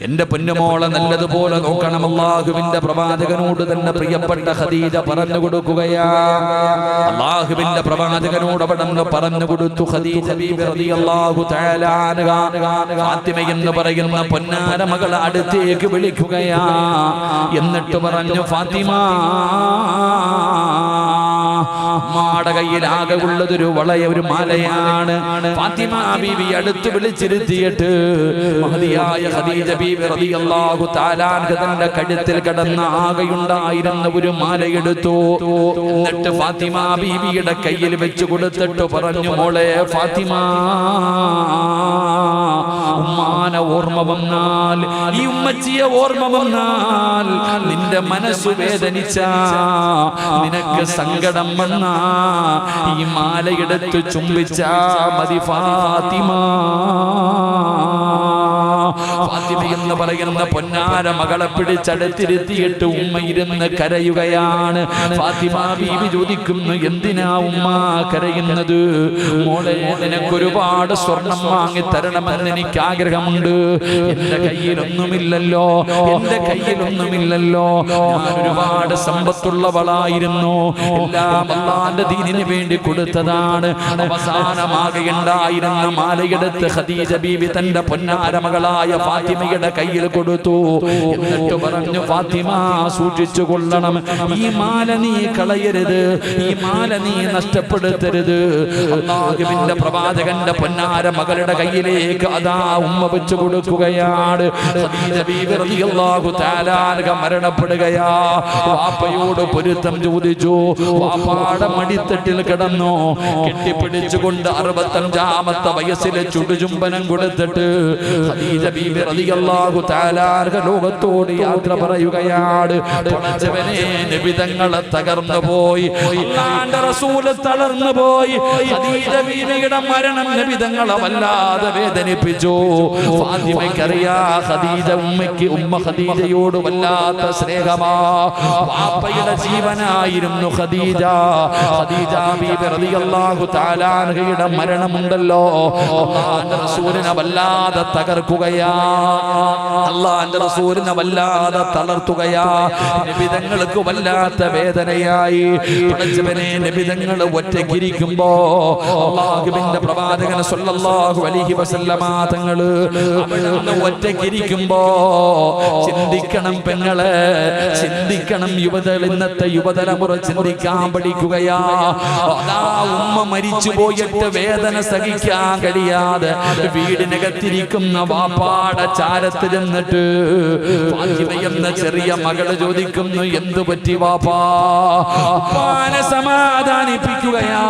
എന്റെ പൊന്നുമോളെ നല്ലതുപോലെ നോക്കണം. അല്ലാഹുവിന്റെ പ്രവാചകനോട് തന്നെ പ്രിയപ്പെട്ട ഖദീജ പറഞ്ഞു കൊടുക്കുകയാ. അല്ലാഹുവിന്റെ പ്രവാചകനോട് അവിടെ പറഞ്ഞു കൊടുത്തു. ഖദീജ ബീബി റളിയല്ലാഹു തആല അൻഹ ഫാത്തിമ എന്ന് പറയുന്ന പൊന്നാര മകളെ അടുത്തേക്ക് വിളിക്കുകയാ. എന്നിട്ട് പറഞ്ഞു, ഫാത്തിമ, ഉമ്മാടെ കയ്യിലാകെ ഉള്ളതൊരു ഒരു മാലയാണ്. ഫാത്തിമ ബീവി അടുത്ത് വിളിച്ചിരുത്തിയിട്ട് മഹദിയായ ഖദീജ ബീവി റളിയല്ലാഹു തആല അൻഹ തന്റെ കഴുത്തിൽ കിടന്ന ആകെയുണ്ടായിരുന്ന ഒരു മാലയെടുത്തു. എന്നിട്ട് ഫാത്തിമ ബീവിയുടെ കയ്യിൽ വെച്ച് കൊടുത്തിട്ട് പറഞ്ഞു, മോളെ ഫാത്തിമ, ഉമ്മാനെ ഓർമ്മ വന്നാൽ, ഈ ഉമ്മച്ചിയെ ഓർമ്മ വന്നാൽ, നിന്റെ മനസ്സു വേദനിച്ച, നിനക്ക് സങ്കടം വന്ന ഈ മാലയെടുത്ത് ചുംബിച്ചാ മതി ഫാത്തിമ. ഫാത്തിമ എന്ന് പറയുന്ന പൊന്നാര മകളെ പിടിച്ചടുത്തിരുത്തിയിട്ട് ഉമ്മ ഇരുന്ന് കരയുകയാണ്. ഫാത്തിമ ബീവി ചോദിക്കുന്നു, എന്തിനാ ഉമ്മ കരയുന്നത്? മോളെ, നിനക്കൊരുപാട് സ്വർണം വാങ്ങി തരണമെന്ന് എനിക്ക് ആഗ്രഹമുണ്ട്. എന്റെ കയ്യിലൊന്നുമില്ലല്ലോ, എന്റെ കയ്യിലൊന്നുമില്ലല്ലോ. ഞാൻ ഒരുപാട് സമ്പത്തുള്ളവളായിരുന്നു, എല്ലാം അല്ലാഹുവിന്റെ ദീനിന് വേണ്ടി കൊടുത്തതാണ്. അവസാനമാകെയുണ്ടായിരുന്ന മാലയെടുത്ത് ഖദീജ ബീവി തന്റെ പൊന്നാര മകളായ ഫാത്തിമയുടെ കയ്യിൽ കൊടുത്തു. എന്നിട്ട് പറഞ്ഞു, ഫാത്തിമ, സൂക്ഷിച്ചു കൊള്ളണം, ഈ മാല നീ കളയരുത്, ഈ മാല നീ നഷ്ടപ്പെടുത്തരുത്. അല്ലാഹുവിന്റെ പ്രവാചകന്റെ പൊന്നാര മകളുടെ കയ്യിലേക്ക് അതാ ഉമ്മ വെച്ചു കൊടുക്കുകയാണ്. ഖദീജ ബീവി റളിയല്ലാഹു തആല അൻഹ മരണപ്പെടുകയാ. വാപ്പയോട് പൊരുത്തം ചോദിച്ചു. വാപ്പാടെ മടിത്തട്ടിൽ കിടന്നു കെട്ടിപ്പിടിച്ചുകൊണ്ട് 65-ാമത്തെ വയസ്സിലെ ചുടുചുംബനം കൊടുത്തിട്ട് ഖദീജ ബീവി റളിയല്ലാഹു തആല അൻഹ ലോകത്തോട് യാത്ര പറയുകയാണ്. പടച്ചവനെ, നബി തങ്ങളെ തകർന്നു പോയി, അല്ലാഹുവിന്റെ റസൂൽ തളർന്നു പോയി. ഖദീജ ബീവിയുടെ മരണം നബി തങ്ങളെ വല്ലാതെ വേദനിപ്പിച്ചു. ഫാത്തിമയ്ക്കറിയാ, ഖദീജ ഉമ്മ ഖദീജയോട് വല്ലാത്ത സ്നേഹമാ. വാപ്പയുടെ ജീവനായിരുന്നു ഖദീജ. ഖദീജ ബീവി റളിയല്ലാഹു തആല അൻഹയുടെ മരണമുണ്ടല്ലോ, അല്ലാഹുവിന്റെ റസൂലിനെ വല്ലാതെ തകർക്കുകയാ, അല്ലാഹുവിന്റെ റസൂലിനെ വല്ലാതെ തളർത്തുകയാ. നബിതങ്ങൾക്ക് വല്ലാത്ത വേദനയായി. പടച്ചവനെ, നബിതങ്ങൾ ഒറ്റയ്ക്കിരിക്കുമ്പോ അല്ലാഹുവിന്റെ പ്രവാചകൻ സ്വല്ലല്ലാഹു അലൈഹി വസല്ലമ തങ്ങൾ അവിടുന്ന് ഒറ്റയ്ക്കിരിക്കുമ്പോ ചിന്തിക്കണം പെങ്ങളെ, ചിന്തിക്കണം ഇന്നത്തെ യുവതലമുറ ചിന്തിക്കാൻ പഠിക്കുകയാ. അതാ ഉമ്മ മരിച്ചു പോയിട്ട് വേദന സഹിക്കാൻ കഴിയാതെ വീടിനകത്തിരിക്കുന്ന വാപ്പാടെ ചാരത്ത് ചെന്നിട്ട് ഫാത്തിമ എന്ന ചെറിയ മകള് ചോദിക്കുന്നു, എന്തു പറ്റി വാപ്പാ? ഉപ്പാനെ സമാധാനിപ്പിക്കുകയാ,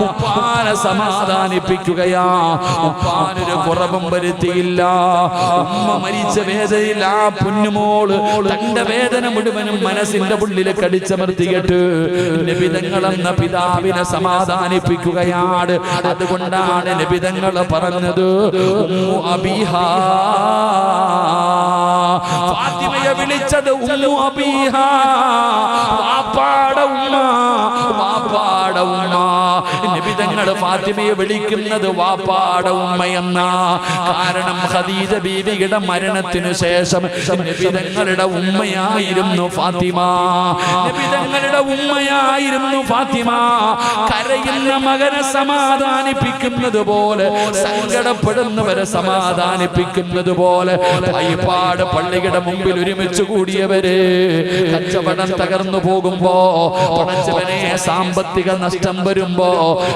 ഉപ്പാനെ സമാധാനിപ്പിക്കുകയാ. ഉപ്പാനൊരു കുറവും വരുത്തിയില്ല. ഉമ്മ മരിച്ച വേദനയിൽ ആ പൊന്നുമോള് തന്റെ വേദന മുഴുവനും മനസ്സിന്റെ ഉള്ളിൽ കടിച്ചമർത്തിയിട്ട് നബിതങ്ങളെന്ന പിതാവിനെ സമാധാനിപ്പിക്കുകയാണ്. അതുകൊണ്ടാണ് നബിതങ്ങൾ പറഞ്ഞത്, ഉമ്മു അബീഹാ. ഫാത്തിമയെ വിളിച്ചത് ഉമ്മു അബീഹാ, വാപ്പാടെ ഉമ്മ, വാപ്പാടെ ഉമ്മ. നബിതങ്ങൾ ഫാത്തിമയെ വിളിക്കുന്നത് വാപ്പാടെ ഉമ്മയെന്ന. കാരണം ഖദീജ ബീവിയുടെ മരണത്തിനു ശേഷം നബിതങ്ങളുടെ ഉമ്മയായിരുന്നു ഫാത്തിമ, നബിതങ്ങളുടെ ഉമ്മയായിരുന്നു ഫാത്തിമ. കരയുന്ന മകനെ സമാധാനിപ്പിക്കുന്നത് പോലെ, സങ്കടപ്പെടുന്നവരെ സമാധാനിപ്പിക്കുന്നത് പോലെ, ഭയപ്പാട് പള്ളിയുടെ മുമ്പിൽ ഒരുമിച്ച് കൂടിയവരെ കച്ചവടം തകർന്നു പോകുമ്പോ, പടച്ചവനെ, സാമ്പത്തിക നഷ്ടം വരുമ്പോ,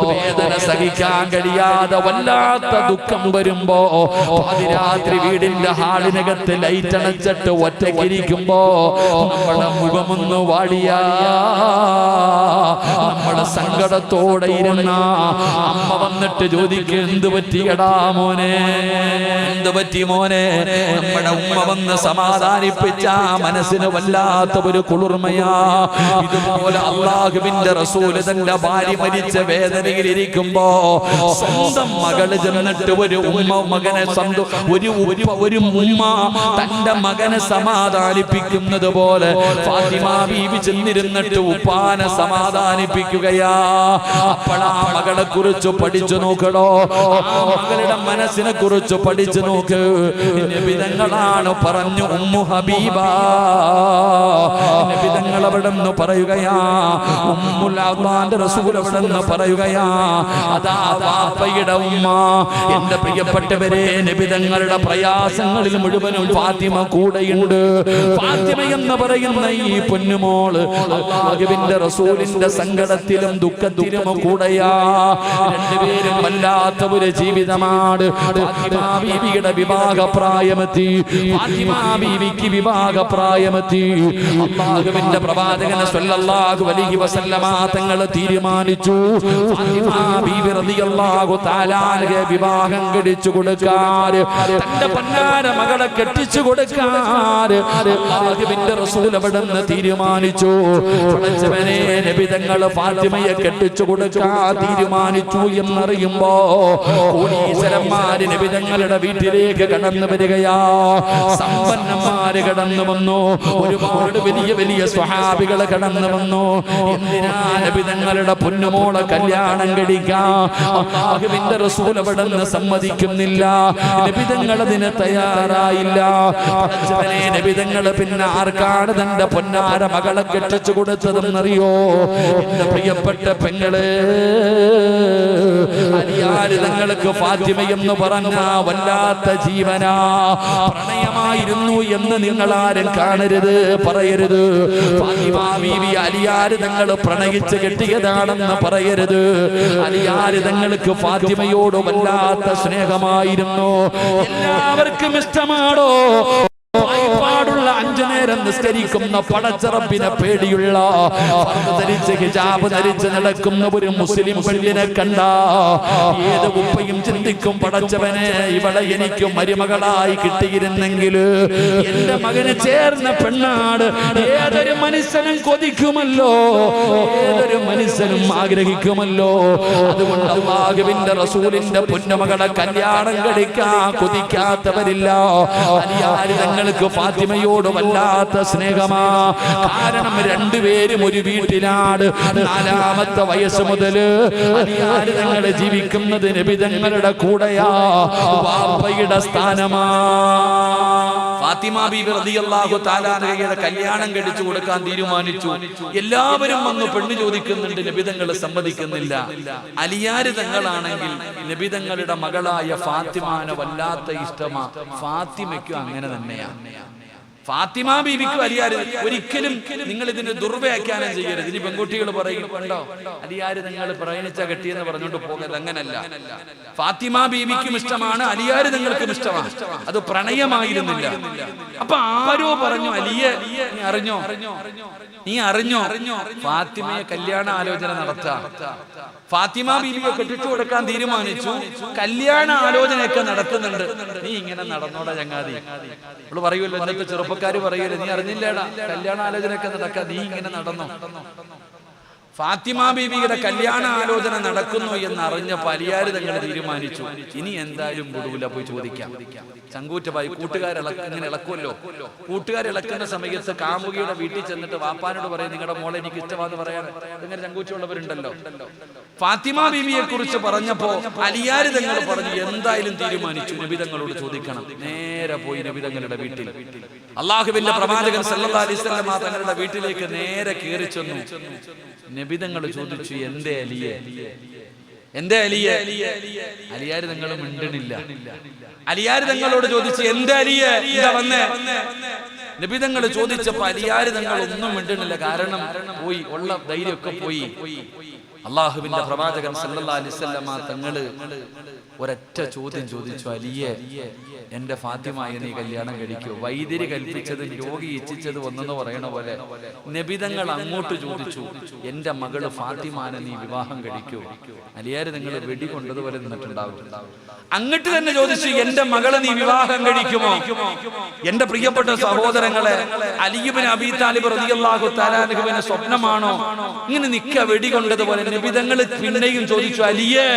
വേദന സഹിക്കാൻ കഴിയാതെ വല്ലാത്ത ദുഃഖം വരുമ്പോ, പാതിരാത്രി വീടിന്റെ ഹാളിനകത്ത് ലൈറ്റ് അണച്ചിട്ട് ഒറ്റയ്ക്കിരിക്കുമ്പോ നമ്മുടെ മുഖമൊന്ന് വാടിയാ, നമ്മുടെ സങ്കടത്തോടെ ഇരുന്ന അമ്മ വന്നിട്ട് ചോദിക്കും, എന്ത് പറ്റിയടാ മോനെ, എന്ത് പറ്റി മോനെ? നമ്മുടെ ഉമ്മ വന്ന് സമാധാനിപ്പിച്ച മനസ്സിന് വല്ലാത്ത ഒരു കുളിർമയാ. ഇതുപോലെ അല്ലാഹുവിന്റെ റസൂൽ തന്റെ ഭാര്യ മരിച്ച വേദനയിൽ ഇരിക്കുമ്പോ സ്വന്തം മകള് ചെന്നിട്ട് ഒരു ഉമ്മ മകനെ ഒരു ഉമ്മ തന്റെ മകനെ സമാധാനിപ്പിക്കുന്നത് പോലെ ഫാത്തിമ ബീവി ചെന്നിരുന്നിട്ട് ഉപ്പാനെ സമാധാനിപ്പിക്കുകയാ. അപ്പോൾ ആ മകളെ കുറിച്ച് പഠിച്ചു നോക്കണോ, മകളുടെ മനസ്സിനെ കുറിച്ച് പഠിച്ചു നോക്ക്. നബിതങ്ങളാണ് പറഞ്ഞത്, പറഞ്ഞു ഉമ്മു ഹബീബ. നബി തങ്ങൾ അവിടെന്ന് പറയുകയാ, ഉമ്മുൽ അള്ളാന്റെ റസൂൽ അവിടെന്ന് പറയുകയാ, അതാ വാപ്പയുടെ ഉമ്മ. എന്റെ പ്രിയപ്പെട്ടവരെ, നബി തങ്ങളുടെ പ്രയാസങ്ങളിൽ മുഴുവനും ഫാത്തിമ കൂടെയുണ്ട്. ഫാത്തിമ എന്ന് പറയുന്ന ഈ പൊന്നുമോള് അല്ലാഹുവിന്റെ റസൂലിന്റെ സങ്കടത്തിലും ദുഃഖത്തിലും കൂടെയാ. രണ്ടുപേരും വല്ലാത്ത ഒരു ജീവിതമാണ്. ഫാത്തിമ ബീവിയുടെ വിവാഹപ്രായമെത്തി. ഫാത്തിമ ബീവിക്ക് വിവാഹപ്രായമെത്തി. അല്ലാഹുവിന്റെ പ്രവാചകൻ സ്വല്ലല്ലാഹു അലൈഹി വസല്ലമ തങ്ങൾ തീരുമാനിച്ചു, ഫാത്തിമ ബീവി റളിയല്ലാഹു തആല അൻഹയെ വിവാഹം കഴിച്ചു കൊടുക്കാൻ, തന്റെ പൊന്നാര മകളെ കെട്ടിച്ചു കൊടുക്കാൻ അല്ലാഹുവിന്റെ റസൂൽ അവിടുന്ന് തീരുമാനിച്ചു. പടച്ചവനെ, നബി തങ്ങൾ ഫാത്തിമയെ കെട്ടിച്ചു കൊടുക്കാൻ തീരുമാനിച്ചു എന്നറിയുമ്പോ കോടീശ്വരന്മാര് നബി തങ്ങളുടെ വീട്ടിലേക്ക് കടന്നു വരികയാ. സമ്പന്നന്മാര് കടന്നു വന്നു. ഒരുപാട് വലിയ വലിയ സ്വഹാബികള് കടന്നു വന്നു. എന്തിനാ? നബി തങ്ങളുടെ പൊന്നുമോളെ കല്യാണം കഴിക്കാൻ അല്ലാഹുവിന്റെ റസൂൽ അവിടുന്ന് സമ്മതിക്കുന്നില്ല. നബി തങ്ങൾ അതിന് തയ്യാറായില്ല. പടച്ചവനെ, നബി തങ്ങൾ പിന്നെ ആർക്കാണ് തന്റെ പൊന്നാര മകളെ കെട്ടിച്ചു കൊടുത്തതെന്നറിയോ? എന്റെ പ്രിയപ്പെട്ട പെങ്ങള്, അലിയാര് തങ്ങൾക്ക് ഫാത്തിമ എന്ന് പറഞ്ഞ വല്ലാത്ത ജീവനാ, പ്രണയമായിരുന്നു എന്ന് നിങ്ങൾ ആരും കാണരുത്, പറയരുത്. ഫാത്തിമ ബീവി അലിയാര് തങ്ങൾ പ്രണയിച്ച് കെട്ടിയതാണെന്ന് പറയരുത്. അലിയാര് തങ്ങൾക്ക് ഫാത്തിമയോട് വല്ലാത്ത സ്നേഹമായിരുന്നു. എല്ലാവർക്കും ഇഷ്ടമാണോ? പാടുള്ള 5 നേരം നിസ്കരിക്കുന്ന പടച്ചറപ്പിനെ പേടിയുള്ള ധരിച്ച് ഹിജാബ് ധരിച്ച് നടക്കുന്ന ഒരു മുസ്ലിം പെണ്ണിനെ കണ്ട ഏത് ഉപ്പയും ചിന്തിക്കും, പടച്ചവനെ, ഇവളെ എനിക്ക് മരുമകളായി കിട്ടിയിരുന്നെങ്കിൽ എന്റെ മകന് ചേർന്ന പെണ്ണാണ്. ഏതൊരു മനുഷ്യനും കൊതിക്കുമല്ലോ, ഏതൊരു മനുഷ്യനും ആഗ്രഹിക്കുമല്ലോ. അതുകൊണ്ട് അല്ലാഹുവിന്റെ റസൂലിന്റെ പൊന്നുമകളെ കല്യാണം കഴിക്കാൻ കൊതിക്കാത്തവരില്ല. അലിയാര് തങ്ങൾക്ക് ഫാത്തിമയോട് വല്ലാത്ത സ്നേഹമാ. കാരണം രണ്ടുപേരും ഒരു വീട്ടിലാണ്. 4-ാമത്തെ വയസ്സ് മുതൽ അലിയാര് തങ്ങൾ ജീവിക്കുന്നത് നബി തങ്ങളുടെ കൂടെയാ. വാപ്പയുടെ സ്ഥാനമാ. ഫാത്തിമ ബീബി റളിയല്ലാഹു തആല അൻഹയുടെ കല്യാണം കഴിച്ചു കൊടുക്കാൻ തീരുമാനിച്ചു. എല്ലാവരും വന്ന് പെണ്ണ് ചോദിക്കുന്നുണ്ട്, നബി തങ്ങൾ സമ്മതിക്കുന്നില്ല. അലിയാര് തങ്ങളാണെങ്കിൽ നബി തങ്ങളുടെ മകളായ ഫാത്തിമാനെ വല്ലാത്ത ഇഷ്ടമാ. ഫാത്തിമയ്ക്കും അങ്ങനെ തന്നെയാ. ഫാത്തിമ ബീവിക്കും അലിയാര് ഒരിക്കലും നിങ്ങൾ ഇതിന് ദുർവ്യാഖ്യാനം ചെയ്യരുത്. ഇനി പെൺകുട്ടികൾ പറയും, കണ്ടോ അലിയാര് നിങ്ങൾ പ്രയണിച്ച കെട്ടിയെന്ന് പറഞ്ഞുകൊണ്ട് പോകരുത്. അങ്ങനല്ല. ഫാത്തിമ ബീവിക്കും ഇഷ്ടമാണ്, അലിയാര് തങ്ങൾക്കും ഇഷ്ടമാണ്. അത് പ്രണയമായിരുന്നില്ല. അപ്പൊ ആരോ പറഞ്ഞു, അലിയെ നീ അറിഞ്ഞോ ഫാത്തിമയെ കല്യാണ ആലോചന നടത്താം. ഫാത്തിമ ബീവിയെ കെട്ടിച്ചു കൊടുക്കാൻ തീരുമാനിച്ചു. കല്യാണ ആലോചനയൊക്കെ നടത്തുന്നുണ്ട്. നീ ഇങ്ങനെ നടന്നോടാ ചങ്ങാതി. അവള് പറയുമല്ലോ, ഇന്നത്തെ ചെറുപ്പക്കാര് പറയുമല്ലോ, നീ അറിഞ്ഞില്ലേടാ കല്യാണ ആലോചനയൊക്കെ നടക്കാം, നീ ഇങ്ങനെ നടന്നോ. ഫാത്തിമ ബീവിയുടെ കല്യാണ ആലോചന നടക്കുന്നു എന്ന് അറിഞ്ഞപ്പോൾ അലിയാര് തങ്ങൾ തീരുമാനിച്ചു, ഇനി എന്തായാലും വിടൂല, പോയി ചോദിക്കാം. ചങ്കൂറ്റമായി ഇങ്ങനെ ഇളക്കുമല്ലോ. കൂട്ടുകാരിളക്കുന്ന സമയത്ത് കാമുകിയുടെ വീട്ടിൽ ചെന്നിട്ട് വാപ്പാനോട് പറയും, നിങ്ങളുടെ മോളെ എനിക്ക് ഇഷ്ടമാണെന്ന് പറയാൻ. ഇങ്ങനെ ചങ്കൂറ്റുള്ളവരുണ്ടല്ലോ. ഫാത്തിമ ബീവിയെ കുറിച്ച് പറഞ്ഞപ്പോ അലിയാര് തങ്ങൾ പറഞ്ഞു, എന്തായാലും തീരുമാനിച്ചു, നബി തങ്ങളോട് ചോദിക്കണം. നേരെ പോയി നബി തങ്ങളുടെ വീട്ടിൽ, അല്ലാഹുവിന്റെ പ്രവാചകൻ സല്ലല്ലാഹു അലൈഹി വസല്ലം തങ്ങളുടെ വീട്ടിലേക്ക് നേരെ കയറി ചെന്നു. നബി തങ്ങൾ ചോദിച്ചു, എന്തേ അലിയെ? അലിയാര് തങ്ങൾ മിണ്ടണില്ല. അലിയാര് തങ്ങളോട് ചോദിച്ചു, എന്തേ അലിയെ വന്നേ? നബി തങ്ങൾ ചോദിച്ചപ്പോ അലിയാര് തങ്ങൾ ഒന്നും മിണ്ടണില്ല. കാരണം പോയി, ഉള്ള ധൈര്യമൊക്കെ പോയി. അല്ലാഹുവിന്റെ പ്രവാചകൻ സല്ലല്ലാഹു അലൈഹി വസല്ലം തങ്ങള് ഒരൊറ്റ ചോദ്യം ചോദിച്ചു, അലിയെ, എന്റെ ഫാത്തിമയെ നീ കല്യാണം കഴിക്കൂ? വൈദ്യര് കൽപ്പിച്ചത് രോഗി ഇച്ഛിച്ചത് ഒന്നെന്ന് പറയണ പോലെ നബി തങ്ങൾ അങ്ങോട്ട് ചോദിച്ചു, എന്റെ മകള് ഫാത്തിമാനെ നീ വിവാഹം കഴിക്കൂ? അലിയാര് നിങ്ങൾ വെടി കൊണ്ടതുപോലെ നിന്നിട്ടുണ്ടാവും. അങ്ങോട്ട് തന്നെ ചോദിച്ചു, എന്റെ മകളെ നീ വിവാഹം കഴിക്കുമോ? എന്റെ പ്രിയപ്പെട്ട സഹോദരങ്ങളെ, അലി ഇബ്നു അബീ താലിബ് റളിയല്ലാഹു തആല അൻഹുവിന്റെ സ്വപ്നമാണോ ഇങ്ങനെ നിക്ക വെടി കൊണ്ടതുപോലെ? നബി തങ്ങൾ പിന്നെയും ചോദിച്ചു, അലിയെ,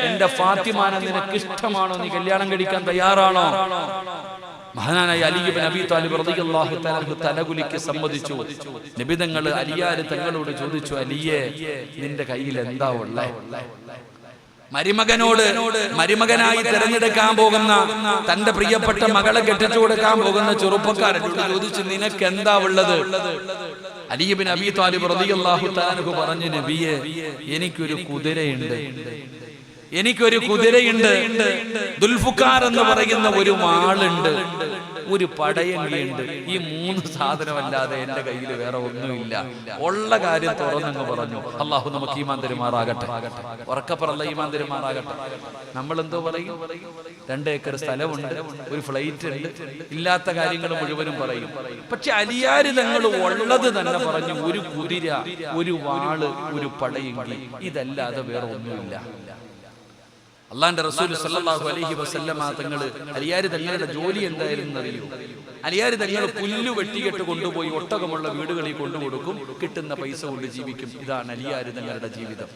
എന്റെ ഫാത്തിമാനെ നിനക്ക് ഇഷ്ടമാണോ? നീ കല്യാണം കഴിക്കാൻ തയ്യാറാണോ? മഹാനായ അലി ഇബ്നു അബീ താലിബ് റളിയല്ലാഹു തആല അൻഹു തലകുലിക്ക് സമ്മതിച്ചു. നബി തങ്ങൾ അലിയാര് തങ്ങളോട് ചോദിച്ചു, അലിയെ, നിന്റെ കയ്യിൽ എന്താ ഉള്ളേ? മരുമകനായി തിരഞ്ഞെടുക്കാൻ പോകുന്ന തന്റെ പ്രിയപ്പെട്ട മകളെ കെട്ടിച്ചു കൊടുക്കാൻ പോകുന്ന ചെറുപ്പക്കാരനോട് ചോദിച്ചു, നിനക്ക് എന്താ ഉള്ളത്? അലി ഇബ്നു അബീ ത്വാലിബ് റളിയല്ലാഹു തആല അൻഹു പറഞ്ഞു, നബിയേ, എനിക്കൊരു കുതിരയുണ്ട്, ദുൽഫുഖാർ എന്ന് പറയുന്ന ഒരു വാളുണ്ട്, ഒരു പടയങ്കിയുണ്ട്. ഈ 3 സാധനമല്ലാതെ എന്റെ കയ്യിൽ വേറെ ഒന്നുമില്ല. ഉള്ള കാര്യം തുറന്നങ്ങ് പറഞ്ഞു. അള്ളാഹു നമുക്ക് ഈമാൻ തരുമാറാകട്ടെ. ഉറക്കപ്പറല്ല ഈമാൻ തരുമാറാകട്ടെ. നമ്മൾ എന്തോ പറയും? 2 ഏക്കർ സ്ഥലമുണ്ട്, ഒരു ഫ്ലൈറ്റ് ഉണ്ട്, ഇല്ലാത്ത കാര്യങ്ങൾ മുഴുവനും പറയും. പക്ഷെ അലിയാര് തങ്ങൾ ഉള്ളത് തന്നെ പറഞ്ഞു, ഒരു കുതിര, ഒരു വാള്, ഒരു പടയങ്കി, ഇതല്ലാതെ വേറെ ഒന്നുമില്ല. അള്ളാന്റെ റസൂൽ സല്ലല്ലാഹു അലൈഹി വസല്ലമ തങ്ങൾ അലിയാര് തങ്ങളുടെ ജോലി എന്തായിരുന്നു അറിയൂ? അലിയാര് തങ്ങൾ പുല്ല് വെട്ടികെട്ട് കൊണ്ടുപോയി ഒട്ടകമുള്ള വീടുകളിൽ കൊണ്ടുകൊടുക്കും, കിട്ടുന്ന പൈസ കൊണ്ട് ജീവിക്കും. ഇതാണ് അലിയാര് തങ്ങളുടെ ജീവിതം.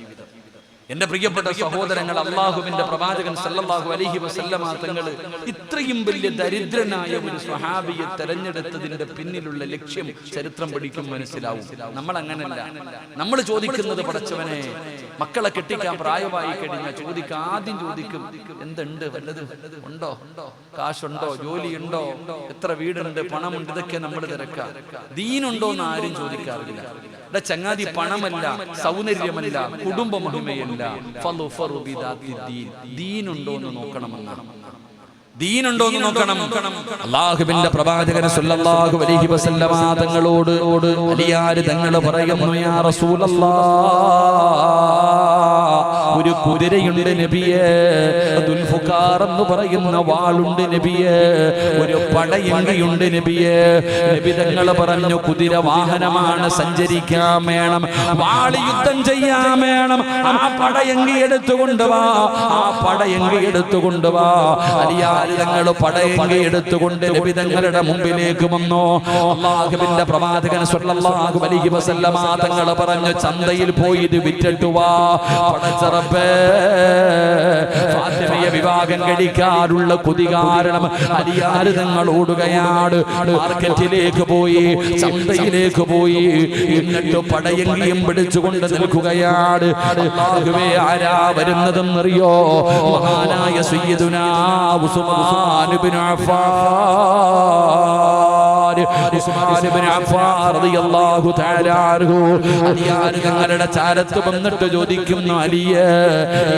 എന്റെ പ്രിയപ്പെട്ട സഹോദരങ്ങൾ, അള്ളാഹുവിന്റെ പ്രവാചകൻ സല്ലല്ലാഹു അലൈഹി വസല്ലമ തങ്ങൾ ഇത്രയും വലിയ ദരിദ്രനായ ഒരു സ്വഹാബിയെ തെരഞ്ഞെടുത്തതിന്റെ പിന്നിലുള്ള ലക്ഷ്യം ചരിത്രം പഠിക്കും മനസ്സിലാവും. നമ്മൾ അങ്ങനല്ല. നമ്മൾ ചോദിക്കുന്നത്, പടച്ചവനെ, മക്കളെ കെട്ടിക്കാൻ പ്രായമായി കഴിഞ്ഞാൽ ആദ്യം ചോദിക്കും, എന്തുണ്ട്, വല്ലത് ഉണ്ടോ, കാശുണ്ടോ, ജോലിയുണ്ടോ, എത്ര വീടുണ്ട്, പണമുണ്ട്, ഇതൊക്കെ നമ്മൾ തിരക്കാം. ദീനുണ്ടോ എന്ന് ആരും ചോദിക്കാറില്ല. ചങ്ങാതി, പണമല്ല, സൗന്ദര്യമല്ല, കുടുംബ മഹിമയല്ല, ദീനുണ്ടോ എന്ന് നോക്കണമെന്നാണ്. ദീനുണ്ടോന്ന് നോക്കണം. അല്ലാഹുവിന്റെ പ്രവാചകൻ സല്ലല്ലാഹു അലൈഹി വസല്ലമ തങ്ങളോട് അലിയാർ തങ്ങൾ പറയുന്നു, യാ റസൂലല്ലാഹ്, ഒരു കുതിരയുണ്ട് നബിയേ, ദുൽഫുഖാർ എന്ന് പറയുന്ന വാളുണ്ട് നബിയേ, ഒരു പടയങ്കിയുണ്ട് നബിയേ. നബി തങ്ങൾ പറഞ്ഞു, കുതിര വാഹനമാണ്, സഞ്ചരിക്കാൻ വേണം, വാള് യുദ്ധം ചെയ്യാൻ വേണം. ആ പടയങ്കി എടുത്തുകൊണ്ടുവാ, അലിയാർ തങ്ങൾ പടയങ്കി എടുത്തുകൊണ്ട് നബി തങ്ങളുടെ മുമ്പിലേക്ക് വന്നു. അല്ലാഹുവിന്റെ പ്രവാചകൻ സല്ലല്ലാഹു അലൈഹി വസല്ലമ തങ്ങൾ പറഞ്ഞു, ചന്തയിൽ പോയി ഇത് വിറ്റിട്ട് വാ. പടച്ചറബ്ബേ, ഫാത്തിമയെ വിവാഹം കഴിക്കാനുള്ള കൊതി കാരണം അലിയാർ തങ്ങൾ ഓടുകയാണ്. മാർക്കറ്റിലേക്ക് പോയി, ചന്തയിലേക്ക് പോയി, എന്നിട്ട് പടയങ്കിയും പിടിച്ചുകൊണ്ട് നിൽക്കുകയാണ്. അല്ലാഹുവേ, ആരാ വരുന്നതെന്നറിയോ? മഹാനായ സയ്യിദുനാ ഉസ്മാൻ ഇബ്നു അഫ്ഫാൻ റളിയല്ലാഹു തആല അൻഹു അലിയാർ തങ്ങളുടെ ചാരത്ത് വന്നിട്ട് ചോദിക്കുന്നു, അലിയേ,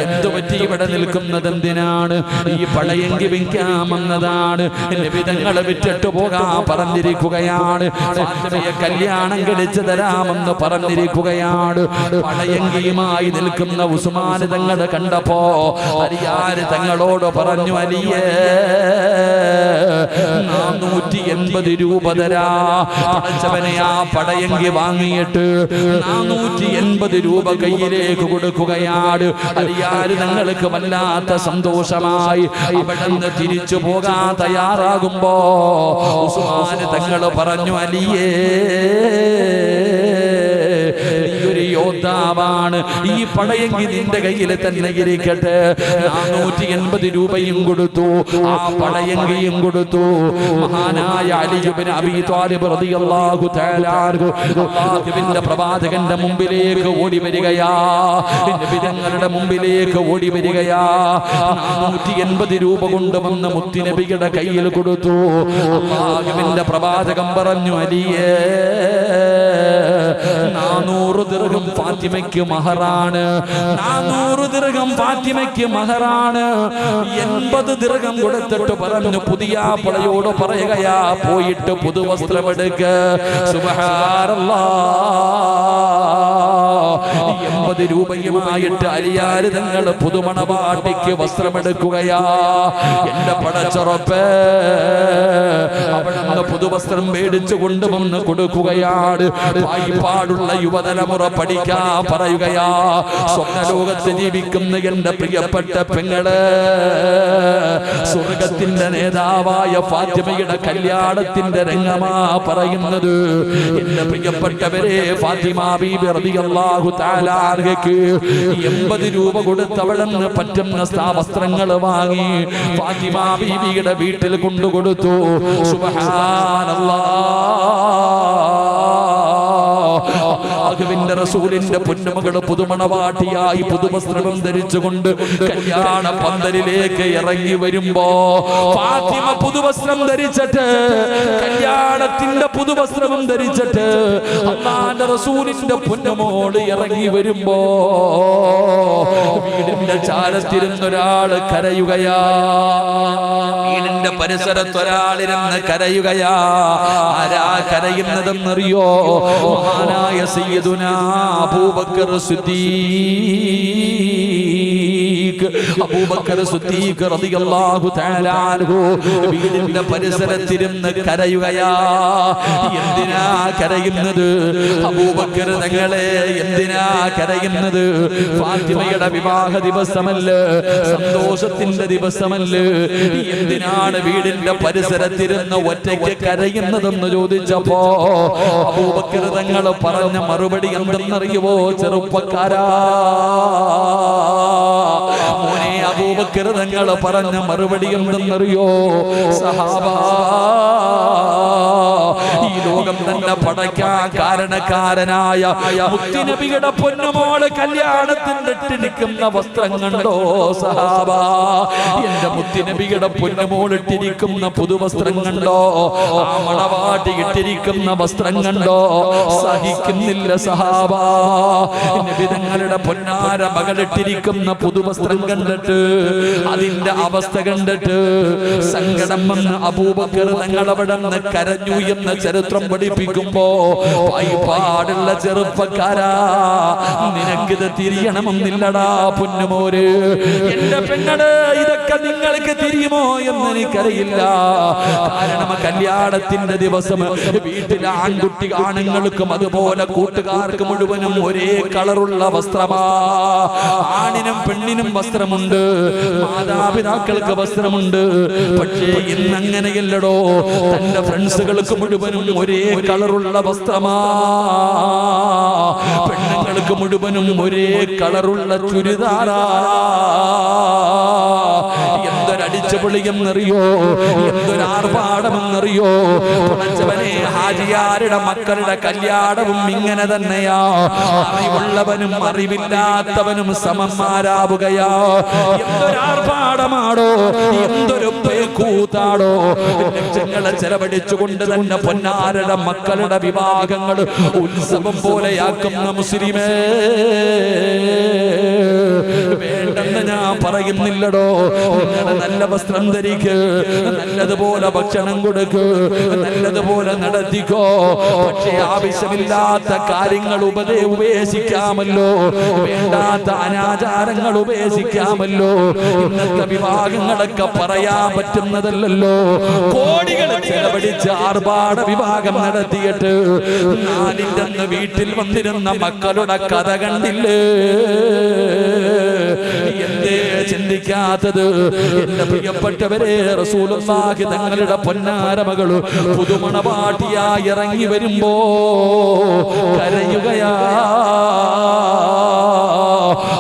എന്തു പറ്റി ഇവിടെ നിൽക്കുന്നത് എന്തിനാണ്? ഈ പടയങ്കി വിൽക്കാമെന്നതാണ്. നബി തങ്ങളെ വിറ്റിട്ട് പോകാൻ പറഞ്ഞിരിക്കുകയാണ്. ഫാത്തിമയെ കല്യാണം കഴിച്ചു തരാമെന്ന് പറഞ്ഞിരിക്കുകയാണ്. പടയങ്കിയുമായി നിൽക്കുന്ന ഉസ്മാൻ തങ്ങൾ കണ്ടപ്പോ അലിയാർ തങ്ങളോട് പറഞ്ഞു, അലിയേ, 480 രൂപ തരാ. പടച്ചവനെ, ആ പടയങ്കി വാങ്ങിയിട്ട് 480 രൂപ കയ്യിലേക്ക് കൊടുക്കുകയാണ്. അലിയാർ തങ്ങൾക്ക് വല്ലാത്ത സന്തോഷമായി. അവിടുന്ന് തിരിച്ചു പോകാൻ തയ്യാറാകുമ്പോ ഉസ്മാൻ തങ്ങൾ പറഞ്ഞു, അലിയേ, ഒരു യോദ്ധാവാണ്, ഈ പടയങ്കി നിന്റെ കയ്യിൽ തന്നെ ഇരിക്കട്ടെ. 480 രൂപയും കൊടുത്തു, ആ പടയങ്കിയും കൊടുത്തു. മഹാനായ അലി ഇബ്നു അബീ ത്വാലിബ് റളിയല്ലാഹു തആല അൻഹു അല്ലാഹുവിന്റെ പ്രവാചകന്റെ മുമ്പിലേക്ക് ഓടി വരികയാ. നബി തങ്ങളുടെ മുമ്പിലേക്ക് ഓടി വരികയാ. 480 രൂപ കൊണ്ടുവന്ന് മുത്തുനബിയുടെ കയ്യിൽ കൊടുത്തു. അല്ലാഹുവിന്റെ പ്രവാചകൻ പറഞ്ഞു, അലിയേ, 400 ദിർഹം ഫാത്തിമയ്ക്ക് മഹറാണ്. 400 ദിർഹം ഫാത്തിമയ്ക്ക് മഹറാണ്. 80 ദിർഹം കൊടുത്തിട്ട് പറഞ്ഞു, പുതിയ പളയോട് പറയുകയാ, പോയിട്ട് പുതുവസ്ത്രമെടുക്ക. സുബ്ഹാനല്ലാഹ്, 80 രൂപയുമായിട്ട് അലിയാർ തങ്ങൾ പുതുമണവാട്ടിക്ക് വസ്ത്രമെടുക്കുകയാ. എന്റെ പടച്ചറപ്പേ, അവിടുന്ന് പുതുവസ്ത്രം മേടിച്ചു കൊണ്ടുവന്ന് കൊടുക്കുകയാണ്. പാടുള്ള യുവതലമുറ പഠിക്കാൻ പറയുകയാ. സ്വപ്നലോകത്ത് ജീവിക്കുന്ന എന്റെ പ്രിയപ്പെട്ട പെങ്ങള്, സ്വർഗത്തിന്റെ നേതാവായ ഫാത്തിമയുടെ കല്യാണത്തിന്റെ രംഗമാ പറയുന്നത്. എന്റെ പ്രിയപ്പെട്ടവരെ, ഫാത്തിമ ബീബി റളിയല്ലാഹു തആല അൻഹയ്ക്ക് 80 രൂപ കൊടുത്തവളെന്ന് പറ്റുന്ന വസ്ത്രങ്ങൾ വാങ്ങി ഫാത്തിമ ബീബിയുടെ വീട്ടിൽ കൊണ്ടുകൊടുത്തു. സുബ്ഹാനല്ലാഹ്, അല്ലാഹുവിന്റെ റസൂലിന്റെ പൊന്നുമകള് പുതുമണവാട്ടിയായി പുതുവസ്ത്രം ധരിച്ചുകൊണ്ട് കല്യാണ പന്തലിലേക്ക് ഇറങ്ങി വരുമ്പോ ഫാത്തിമ പുതുവസ്ത്രം ധരിച്ചിട്ട് കല്യാണത്തിന്റെ പുതുവസ്ത്രവും ധരിച്ചിട്ട് അല്ലാഹുവിന്റെ റസൂലിന്റെ പൊന്നുമോള് ഇറങ്ങി വരുമ്പോ വീടിന്റെ ചാരത്തിരുന്നൊരാള് കരയുകയാ. വീടിന്റെ പരിസരത്തൊരാളിരുന്ന് കരയുകയാ. ആരാ കരയുന്നതെന്നറിയോ? മഹാനായ സയ്യിദുനാ അബൂബക്കർ സിദ്ദീഖ്. അബൂബക്കർ സിദ്ദീഖ് റളിയല്ലാഹു തആല അൻഹു വീടിന്റെ പരിസരത്തിരുന്ന് കരയുകയാ. എന്തിനാ കരയുന്നത്? അബൂബക്കർ തങ്ങളെ എന്തിനാ കരയുന്നത്? ഫാത്തിമയുടെ വിവാഹ ദിവസമല്ല, സന്തോഷത്തിന്റെ ദിവസമല്ല. എന്തിനാണ് വീടിന്റെ പരിസരത്തിരുന്ന് ഒറ്റയ്ക്ക് കരയുന്നതെന്ന് ചോദിച്ചപ്പോ അബൂബക്കർ തങ്ങൾ പറഞ്ഞ മറുപടി എന്തെന്നറിയുവോ? ചെറുപ്പക്കാരാ, മോനെ അബൂബക്കർ തങ്ങൾ പറഞ്ഞ മറുപടി എന്തെന്നറിയോ? സഹാബാ, ഈ ലോകം തന്നെ പടയ്ക്കാൻ കാരണക്കാരനായ മുത്തുനബിയുടെ പൊന്നുമോള് കല്യാണത്തിന്റെ ഇട്ടിരിക്കുന്ന വസ്ത്രം കണ്ടോ? സഹാബാ, എന്റെ മുത്തുനബിയുടെ പൊന്നുമോൾ ഇട്ടിരിക്കുന്ന പുതുവസ്ത്രം കണ്ടോ? ആ മണവാട്ടി ഇട്ടിരിക്കുന്ന വസ്ത്രം കണ്ടോ? സഹിക്കുന്നില്ല സഹാബാ. നബി തങ്ങളുടെ പൊന്നാര മകളിട്ടിരിക്കുന്ന പുതുവസ്ത്രം കണ്ടിട്ട്, അതിന്റെ അവസ്ഥ കണ്ടിട്ട് സങ്കടം വന്ന് അബൂബക്കർ തങ്ങളവിടെ നിന്ന് കരഞ്ഞു എന്ന് ചരിത്രം പഠിപ്പിക്കുമ്പോ, പാടുള്ള ചെറുപ്പക്കാരാ, നിനക്കിത് തിരിയണമെന്നില്ലടാ പൊന്നുമോര്. എന്റെ പെങ്ങള്, ഇതൊക്കെ നിങ്ങൾക്ക് തിരിയുമോ എന്ന് എനിക്കറിയില്ല. കാരണം കല്യാണത്തിന്റെ ദിവസം വീട്ടിലെ ആണുങ്ങൾക്കും അതുപോലെ കൂട്ടുകാർക്ക് മുഴുവനും ഒരേ കളറുള്ള വസ്ത്രമാ. ആണിനും പെണ്ണിനും വസ്ത്രമുണ്ട്, മാതാപിതാക്കൾക്ക് വസ്ത്രമുണ്ട്. പക്ഷേ ഇന്നങ്ങനെയല്ലടോ, തന്റെ ഫ്രണ്ട്സുകൾക്ക് മുഴുവനും ഒരേ കളറുള്ള വസ്ത്രമാ. പെണ്ണുങ്ങൾക്ക് മുഴുവനും ഒരേ കളറുള്ള ചുരിദാറാ. എന്തൊരടിച്ചുപൊളിയെന്നറിയോ? എന്തൊരാർഭാടമെന്നറിയോ? പടച്ചവനെ, ഹാജിയാരുടെ മക്കളുടെ കല്യാണവും ഇങ്ങനെ തന്നെയാ. അറിവുള്ളവനും അറിവില്ലാത്തവനും സമന്മാരാവുകയാ. എന്തൊരാർഭാടമാണോ, എന്തൊരു കൂത്താടോ. ലക്ഷങ്ങളെ ചെലവഴിച്ചുകൊണ്ട് തന്നെ പൊന്നാരുടെ മക്കളുടെ വിവാഹങ്ങൾ ഉത്സവം പോലെയാക്കുന്ന മുസ്ലിമേ, വേണ്ടെന്ന് ഞാൻ പറയുന്നില്ലടോ. നല്ല വസ്ത്രം ധരിക്ക്, നല്ലതുപോലെ ഭക്ഷണം കൊടുക്ക്, നല്ലതുപോലെ നടത്തിക്കോ. പക്ഷേ ആവശ്യമില്ലാത്ത കാര്യങ്ങൾ ഉപേക്ഷിക്കാമല്ലോ, വേണ്ടാത്ത അനാചാരങ്ങൾ ഉപേക്ഷിക്കാമല്ലോ. ഇന്നത്തെ വിവാഹങ്ങളൊക്കെ പറയാൻ പറ്റുന്നതല്ലല്ലോ. കോടികൾ ചെലവഴിച്ച് ആർഭാട വിവാഹം നടത്തിയിട്ട് നാലിന്റെ അന്ന് വീട്ടിൽ വന്നിരുന്ന മക്കളുടെ കഥ കണ്ടില്ലേ? എന്തേ ചിന്തിക്കാത്തത്? എന്റെ പ്രിയപ്പെട്ടവരെ, റസൂലുള്ളാഹി തങ്ങളുടെ പൊന്നാര മകള് പുതുമണവാട്ടിയായി ഇറങ്ങി വരുമ്പോ കരയുകയാ.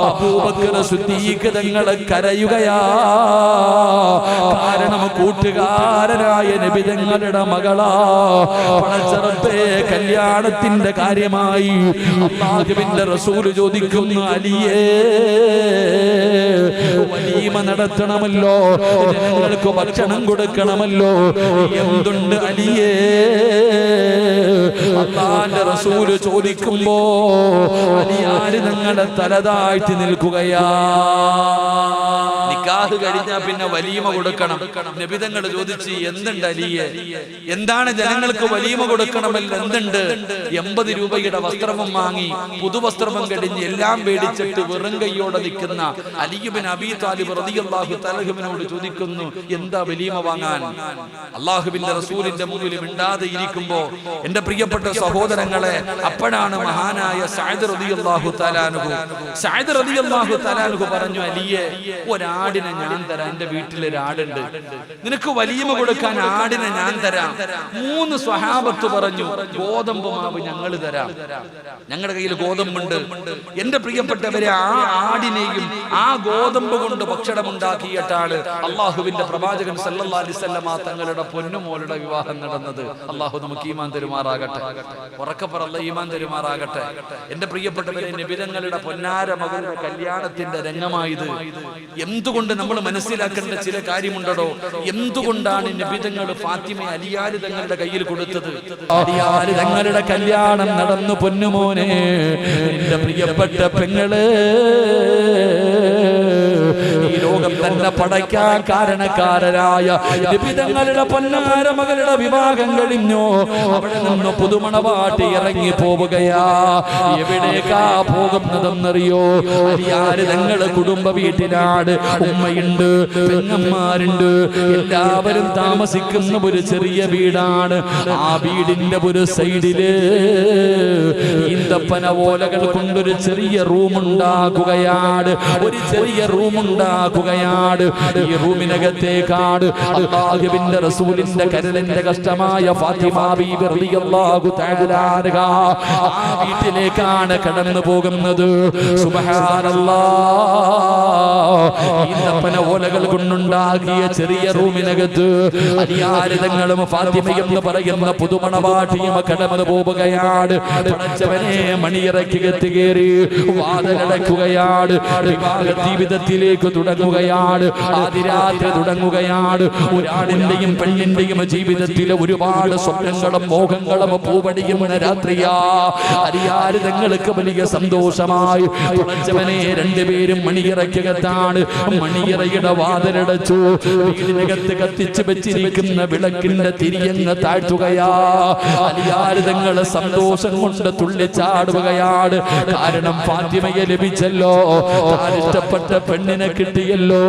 അബൂബക്കർ സിദ്ദീഖ് തങ്ങള് കരയുകയാ. കാരണം കൂട്ടുകാരനായ നബി തങ്ങളുടെ മകളാ. പണച്ചറത്തെ കല്യാണത്തിന്റെ കാര്യമായി അല്ലാഹുവിന്റെ റസൂല് ചോദിക്കുന്നു, അലിയേ, വലീമ നടത്തണമല്ലോ, ജനങ്ങൾക്ക് ഭക്ഷണം കൊടുക്കണമല്ലോ, എന്തുണ്ട് അലിയേ? അല്ലാഹുവിന്റെ റസൂല് ചോദിക്കുമ്പോ അലിയാര് തങ്ങളുടെ തലതാഴ്ത്തി നിൽക്കുകയാ. നിക്കാഹ് കഴിഞ്ഞാൽ പിന്നെ വലീമ കൊടുക്കണം. നബിതങ്ങൾ ചോദിച്ച്, എന്തുണ്ട് അലിയെ? എന്താണ് ജനങ്ങൾക്ക് വലീമ കൊടുക്കണമല്ലോ, എന്തുണ്ട്? 80 രൂപയുടെ വസ്ത്രവും വാങ്ങി പുതുവസ്ത്രവും കഴിഞ്ഞ് എല്ലാം മേടിച്ചിട്ട് വെറും കൈയോടെ നിൽക്കുന്ന അലി ഇബ്നു അബീ താലിബ് റളിയല്ലാഹു തആല അൻഹുവിനോട് ചോദിക്കുന്നു, എന്താ വലീമ വാങ്ങാൻ? അല്ലാഹുവിന്റെ റസൂലിന്റെ മുന്നിൽ മിണ്ടാതെ ഇരിക്കുമ്പോ എന്റെ പ്രിയപ്പെട്ട സഹോദരങ്ങളെ, അപ്പോഴാണ് മഹാനായ സഅദ് റളിയല്ലാഹു തആല അൻഹു പറഞ്ഞു, അലിയെ, ഒരാടിനെ ആടിനെ ഞാൻ തരാം, എന്റെ വീട്ടിലൊരു ആടുണ്ട്, നിനക്ക് വലിയമ കൊടുക്കാൻ ആടിനെ ഞാൻ തരാം. 3 സ്വഹാബത്ത് പറഞ്ഞു, ഗോതമ്പ് മാവ് ഞങ്ങൾ തരാം, ഞങ്ങളുടെ കയ്യിൽ ഗോതമ്പുണ്ട്. എന്റെ പ്രിയപ്പെട്ടവരെ, ആ ആടിനെയും ആ ഗോതമ്പ് കൊണ്ട് ഭക്ഷണമുണ്ടാക്കിയിട്ടാണ് അള്ളാഹുവിന്റെ പ്രവാചകൻ സല്ലല്ലാഹു അലൈഹി വസല്ലമ തങ്ങളുടെ പൊന്നുമോളുടെ വിവാഹം നടന്നത്. അള്ളാഹു നമുക്ക് ഈമാൻ തരുമാറാകട്ടെ. ഉറക്കപ്പറ അല്ലാഹു ഈമാൻ തരുമാറാകട്ടെ. എന്റെ പ്രിയപ്പെട്ടവരെ, നബിതങ്ങളുടെ പൊന്നാര മകളുടെ കല്യാണത്തിന്റെ രംഗമായത്. എന്തുകൊണ്ട് നമ്മൾ മനസ്സിലാക്കേണ്ട ചില കാര്യമുണ്ടോ? എന്തുകൊണ്ടാണ് നബിതങ്ങൾ ഫാത്തിമ അലിയാർ തങ്ങളുടെ കയ്യിൽ കൊടുത്തത്? അലിയാർ തങ്ങളുടെ കല്യാണം നടന്നു പൊന്നുമോനെ, എന്റെ പ്രിയപ്പെട്ട പെങ്ങള്, ഈ ലോകം തന്നെ പടയ്ക്കാൻ കാരണക്കാരനായ നബിതങ്ങളുടെ പൊന്നാര മകളുടെ വിവാഹം കഴിഞ്ഞു. അവിടെ നിന്ന് പുതുമണവാട്ടി ഇറങ്ങി പോവുകയാ. എവിടേക്കാ പോകുന്നതെന്നറിയോ? അലിയാർ തങ്ങള് കുടുംബ വീട്ടിലാണ്. ഉമ്മയുണ്ട്, പെങ്ങന്മാരുണ്ട്, എല്ലാവരും താമസിക്കുന്ന ഒരു ചെറിയ വീടാണ്. ആ വീടിന്റെ ഒരു സൈഡില് ഈന്തപ്പന ഓലകൾ കൊണ്ടൊരു ചെറിയ റൂമുണ്ടാക്കുകയാണ്. ഒരു ചെറിയ റൂമുണ്ടാക്കുകയാണ്. ഈ റൂമിനകത്തേക്കാണ് അല്ലാഹുവിന്റെ റസൂലിന്റെ കരളിന്റെ കഷ്ടമായ ഫാത്തിമ ബീബി റളിയല്ലാഹു തആല അൻഹ ആ വീട്ടിലേക്കാണ് കടന്നു പോകുന്നത്. സുബ്ഹാനല്ലാഹ്. ഈന്തപ്പന ഓലകൾ കൊണ്ടുണ്ടാക്കിയ ചെറിയ റൂമിനകത്ത് അലിയാർ തങ്ങളും ഫാത്തിമയും എന്ന് പറയുന്ന പുതുമണവാട്ടിയും കടന്നു പോവുകയാണ്. പടച്ചവനെ, മണിയറയ്ക്കകത്ത് കയറി വാതിലടക്കുകയാണ്. വിവാഹ ജീവിതത്തിലേക്ക് തുടങ്ങുകയാണ്. ആദിരാത്രി തുടങ്ങുകയാണ്. ഒരാളിന്റെയും പെണ്ണിന്റെയും ജീവിതത്തിലെ ഒരുപാട് സ്വപ്നങ്ങളും മോഹങ്ങളും പൂവടിയുന്ന രാത്രിയാ. അലിയാർ തങ്ങൾക്ക് വലിയ സന്തോഷമായി. പടച്ചവനെ, രണ്ടുപേരും മണിയറയ്ക്കകത്താണ്. മണിയറയുടെ വാതിലടച്ചു. വീടിനകത്ത് കത്തിച്ചു വെച്ചിരിക്കുന്ന വിളക്കിന്റെ തിരിയങ്ങ് താഴ്ത്തുകയാ. അലിയാർ തങ്ങൾ സന്തോഷം കൊണ്ട് തുള്ളിച്ചാടുകയാണ്. കാരണം ഫാത്തിമയെ ലഭിച്ചല്ലോ, താൻ ഇഷ്ടപ്പെട്ട പെണ്ണിനെ കിട്ടിയല്ലോ.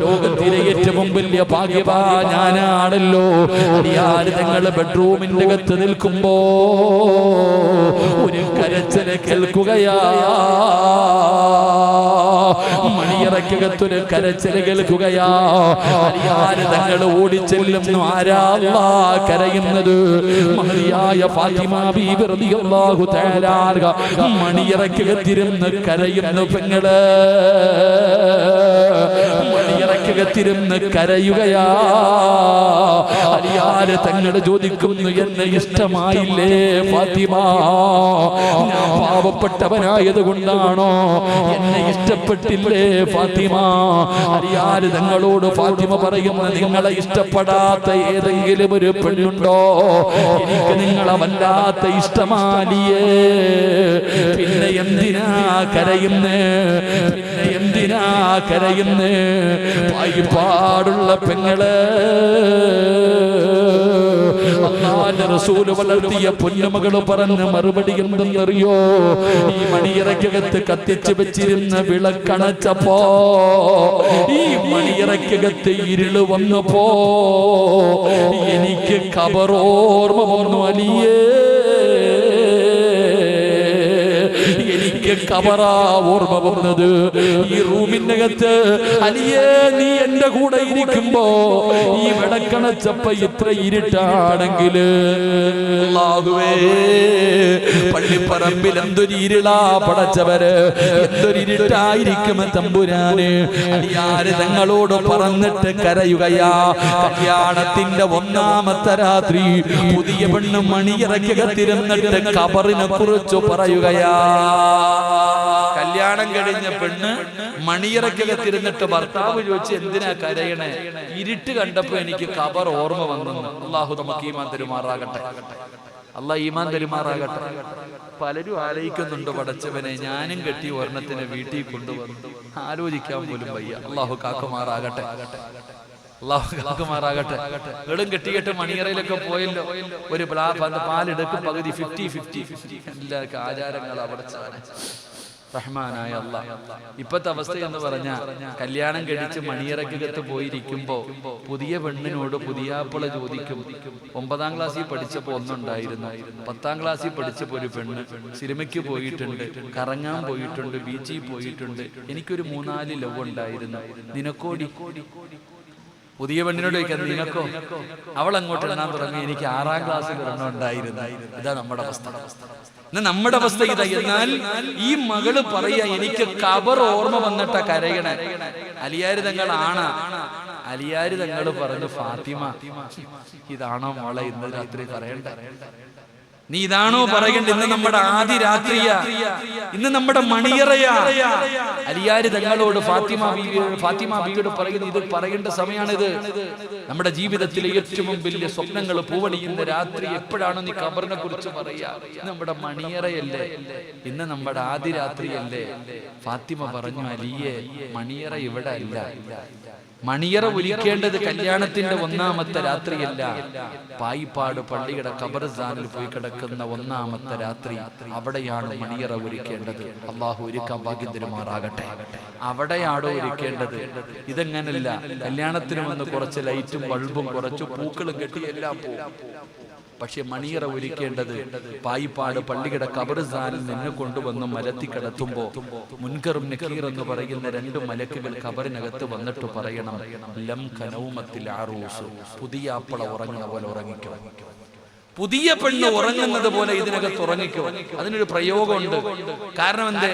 ലോകത്തിലെ ഏറ്റവും വലിയ ഭാഗ്യവാ ഞാനാണല്ലോ. അലിയാർ തങ്ങൾ ബെഡ്റൂമിന്റെ അകത്ത് നിൽക്കുമ്പോ ഒരു കരച്ചില് കേൾക്കുകയാ. മണിയറയ്ക്കകത്തൊരു കരച്ചില് കേൾക്കുകയാ. അലിയാർ തങ്ങൾ ഓടിച്ചെല്ലുന്നു. ആരാ കരയുന്നത്? മഹദിയായ ഫാത്തിമ ബീബി റളിയല്ലാഹു തആല അൻഹ മണിയറയ്ക്കകത്തിരുന്ന് കരയുന്നു. പെങ്ങള് മണിയറയ്ക്കകത്തിരുന്ന് കരയുകയാ. അലിയാർ തങ്ങൾ ചോദിക്കുന്നു, എന്നെ ഇഷ്ടമായില്ലേ ഫാത്തിമ? ഞാൻ പാവപ്പെട്ടവനായത് കൊണ്ടാണോ എന്നെ ഇഷ്ടപ്പെട്ടില്ലേ ഫാത്തിമ? അലിയാർ തങ്ങളോട് ഫാത്തിമ പറയുന്ന, നിങ്ങളെ ഇഷ്ടപ്പെടാത്ത ഏതെങ്കിലും ഒരു പെണ്ണുണ്ടോ? എനിക്ക് നിങ്ങളെ വല്ലാത്ത ഇഷ്ടമാലിയേ. പിന്നെ എന്തിനാ കരയുന്നേ? പിന്നെ എന്തിനാ കരയുന്നേ? പാടുള്ള പെങ്ങള്, അല്ലാഹുവിന്റെ റസൂൽ വളർത്തിയ പൊന്നുമകൾ പറഞ്ഞ മറുപടി എന്തെന്നറിയോ? ഈ മണിയറയ്ക്കകത്ത് കത്തിച്ചു വെച്ചിരുന്ന വിളക്കണച്ചപ്പോ, ഈ മണിയറയ്ക്കകത്ത് ഇരുള് വന്നപ്പോ എനിക്ക് ഖബറോർമ്മ വന്നു അലിയേ. എനിക്ക് ഖബറാ ഓർമ്മ വന്നത്. ഈ റൂമിനകത്ത് അലിയേ, നീ എന്റെ കൂടെ ഇരിക്കുമ്പോ ഈ വിളക്കണച്ചപ്പ ഇത്ര ഇരുട്ടാണെങ്കിൽ, അല്ലാഹുവേ, പള്ളിപ്പറമ്പിൽ എന്തൊരു ഇരുളാ പടച്ചവര്, എന്തൊരു ഇരുട്ടായിരിക്കും തമ്പുരാന്. അലിയാർ തങ്ങളോട് പറഞ്ഞിട്ട് കരയുകയാ. കല്യാണത്തിന്റെ 1ാമത്തെ രാത്രി പുതിയ പെണ്ണ് മണിയറയ്ക്കകത്തിരുന്നിട്ട് ഖബറിനെ കുറിച്ച് പറയുകയാ. കല്യാണം കഴിഞ്ഞ പെണ്ണ് മണിയറയ്ക്കകത്തിരുന്നിട്ട് ഭർത്താവ് ചോദിച്ച്, എന്തിനാ കരയണേ? ഇരുട്ട് കണ്ടപ്പോ എനിക്ക് ഖബർ ഓർമ്മ വന്നു. അല്ലാഹു നമുക്ക് ഈമാൻ തരുമാറാകട്ടെ. അല്ലാഹ് ഈമാൻ തരുമാറാകട്ടെ. പലരും ആലോചിക്കുന്നുണ്ട്, പടച്ചവനെ, ഞാനും കെട്ടി ഒരെണ്ണത്തിനെ വീട്ടിൽ കൊണ്ടുവന്നു. ആലോചിക്കാൻ പോലും വയ്യ. അല്ലാഹു കാക്കുമാറാകട്ടെ. അല്ലാഹു കാക്കുമാറാകട്ടെ. വെളും കെട്ടിയിട്ട് മണിയറയിലൊക്കെ പോയല്ലോ. ഒരു പാലെടുക്കും, പകുതി 50-50 എല്ലാ ആചാരങ്ങൾ അവിടെ. റഹ്മാനായ അല്ലാഹ്. ഇപ്പത്തെ അവസ്ഥ എന്ന് പറഞ്ഞാൽ കല്യാണം കഴിച്ച് മണിയറക്കകത്ത് പോയിരിക്കുമ്പോ പുതിയ പെണ്ണിനോട് പുതിയാപ്പിള ചോദിക്കും. 9ാം ക്ലാസ്സിൽ പഠിച്ചപ്പോ ഒന്നുണ്ടായിരുന്നു, 10ാം ക്ലാസ്സിൽ പഠിച്ചപ്പോ ഒരു പെണ്ണ്, സിനിമയ്ക്ക് പോയിട്ടുണ്ട്, കറങ്ങാൻ പോയിട്ടുണ്ട്, ബീച്ചിൽ പോയിട്ടുണ്ട്, എനിക്കൊരു 3-4 ലവ് ഉണ്ടായിരുന്നു, നിനക്കോടി? പുതിയ പെണ്ണിനോട് ചോദിക്കാൻ നിനക്കോ? അവൾ അങ്ങോട്ട് എണ്ണാൻ തുടങ്ങി, എനിക്ക് 6ാം ക്ലാസ്സിൽ ഒരെണ്ണം ഉണ്ടായിരുന്നു. ഇതാ നമ്മുടെ അവസ്ഥ. നമ്മുടെ അവസ്ഥ ഇതാ. എന്നാൽ ഈ മകള് പറയാ, എനിക്ക് ഖബർ ഓർമ്മ വന്നിട്ട കരയണേ. അലിയാര് തങ്ങളാണ്. അലിയാര് തങ്ങൾ പറഞ്ഞു, ഫാത്തിമ ഇതാണോ മോളെ ഇന്ന് രാത്രി പറയണ്ട? നീ ഇതാണോ പറയണ്ട? ഇന്ന് നമ്മുടെ ആദ്യ രാത്രിയാ, ഇന്ന് നമ്മുടെ മണിയറയാ. അലിയാര് തങ്ങളോട് ഫാത്തിമ ബീവിയോട് പറയുന്നു, ഇത് പറയേണ്ട സമയമാണിത്. നമ്മുടെ ജീവിതത്തിലെ ഏറ്റവും വലിയ സ്വപ്നങ്ങൾ പൂവണിയുന്ന രാത്രി എപ്പോഴാണോ നീ ഖബറിനെ കുറിച്ച് പറയാ? നമ്മുടെ മണിയറയല്ലേ, ഇന്ന് നമ്മുടെ ആദ്യ രാത്രിയല്ലേ? ഫാത്തിമ പറഞ്ഞു, അലിയെ മണിയറ ഇവിടെ അല്ല. മണിയറ ഒരുക്കേണ്ടത് കല്യാണത്തിന്റെ 1ാമത്തെ രാത്രിയല്ല, പായിപ്പാട് പള്ളിയുടെ ഖബർസ്ഥാനിൽ പോയി കിടക്കുന്ന 1ാമത്തെ രാത്രി. അവിടെയാണ് മണിയറ ഒരുക്കേണ്ടത്. അള്ളാഹു ഒരുക്കാൻ ഭാഗ്യം തരുമാറാകട്ടെ. അവിടെയാണോ ഒരുക്കേണ്ടത്? ഇതെങ്ങനല്ല, കല്യാണത്തിന് വന്ന് കുറച്ച് ലൈറ്റും ബൾബും കുറച്ച് പൂക്കളും കെട്ടി എല്ലാം പോകും. പക്ഷെ മണിയറ ഒരുക്കേണ്ടത് പായിപ്പാട് പള്ളിയുടെ ഖബർസ്ഥാനിൽ നിന്ന് കൊണ്ടുവന്ന് മലത്തി കിടത്തുമ്പോ മുൻകറും നക്കീർ എന്ന് പറയുന്ന 2 മലക്കുകൾ ഖബറിനകത്ത് വന്നിട്ട് പറയണം, ലം കനൗമത്തിൽ ആറൂസ്, പുതിയ ആപ്പള ഉറങ്ങുന്ന പോലെ ഉറങ്ങിക്കോ, പുതിയ പെണ്ണ് ഉറങ്ങുന്നത് പോലെ ഇതിനകത്ത് ഉറങ്ങിക്കോ. അതിനൊരു പ്രയോഗമുണ്ട്. കാരണം എന്തേ?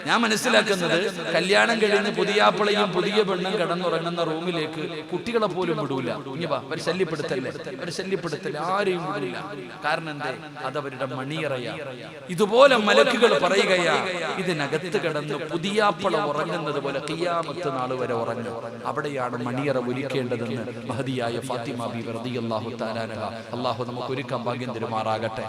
ഞാൻ മനസ്സിലാക്കുന്നത്, കല്യാണം കഴിഞ്ഞ് പുതിയാപ്പിളയും പുതിയ പെണ്ണും കിടന്നുറങ്ങുന്ന റൂമിലേക്ക് കുട്ടികളെ പോലും വിടൂല. അവർ ശല്യപ്പെടുത്തല്ല, ആരെയും വിടൂല. കാരണം എന്തേ? അതവരുടെ മണിയറയാ. ഇതുപോലെ മലക്കുകൾ പറയുകയാ, ഇതിനകത്ത് കിടന്ന് പുതിയാപ്പിള ഉറങ്ങുന്നത് പോലെ ഖിയാമത്ത് നാൾ വരെ ഉറങ്ങും. അവിടെയാണ് മണിയറ ഒരുക്കേണ്ടതെന്ന് മഹദിയായ ഫാത്തിമ ബീവി റളിയല്ലാഹു തആല അൻഹ. അല്ലാഹു നമുക്ക് ഒരുക്കാൻ ഭാഗ്യം തരുമാറാകട്ടെ.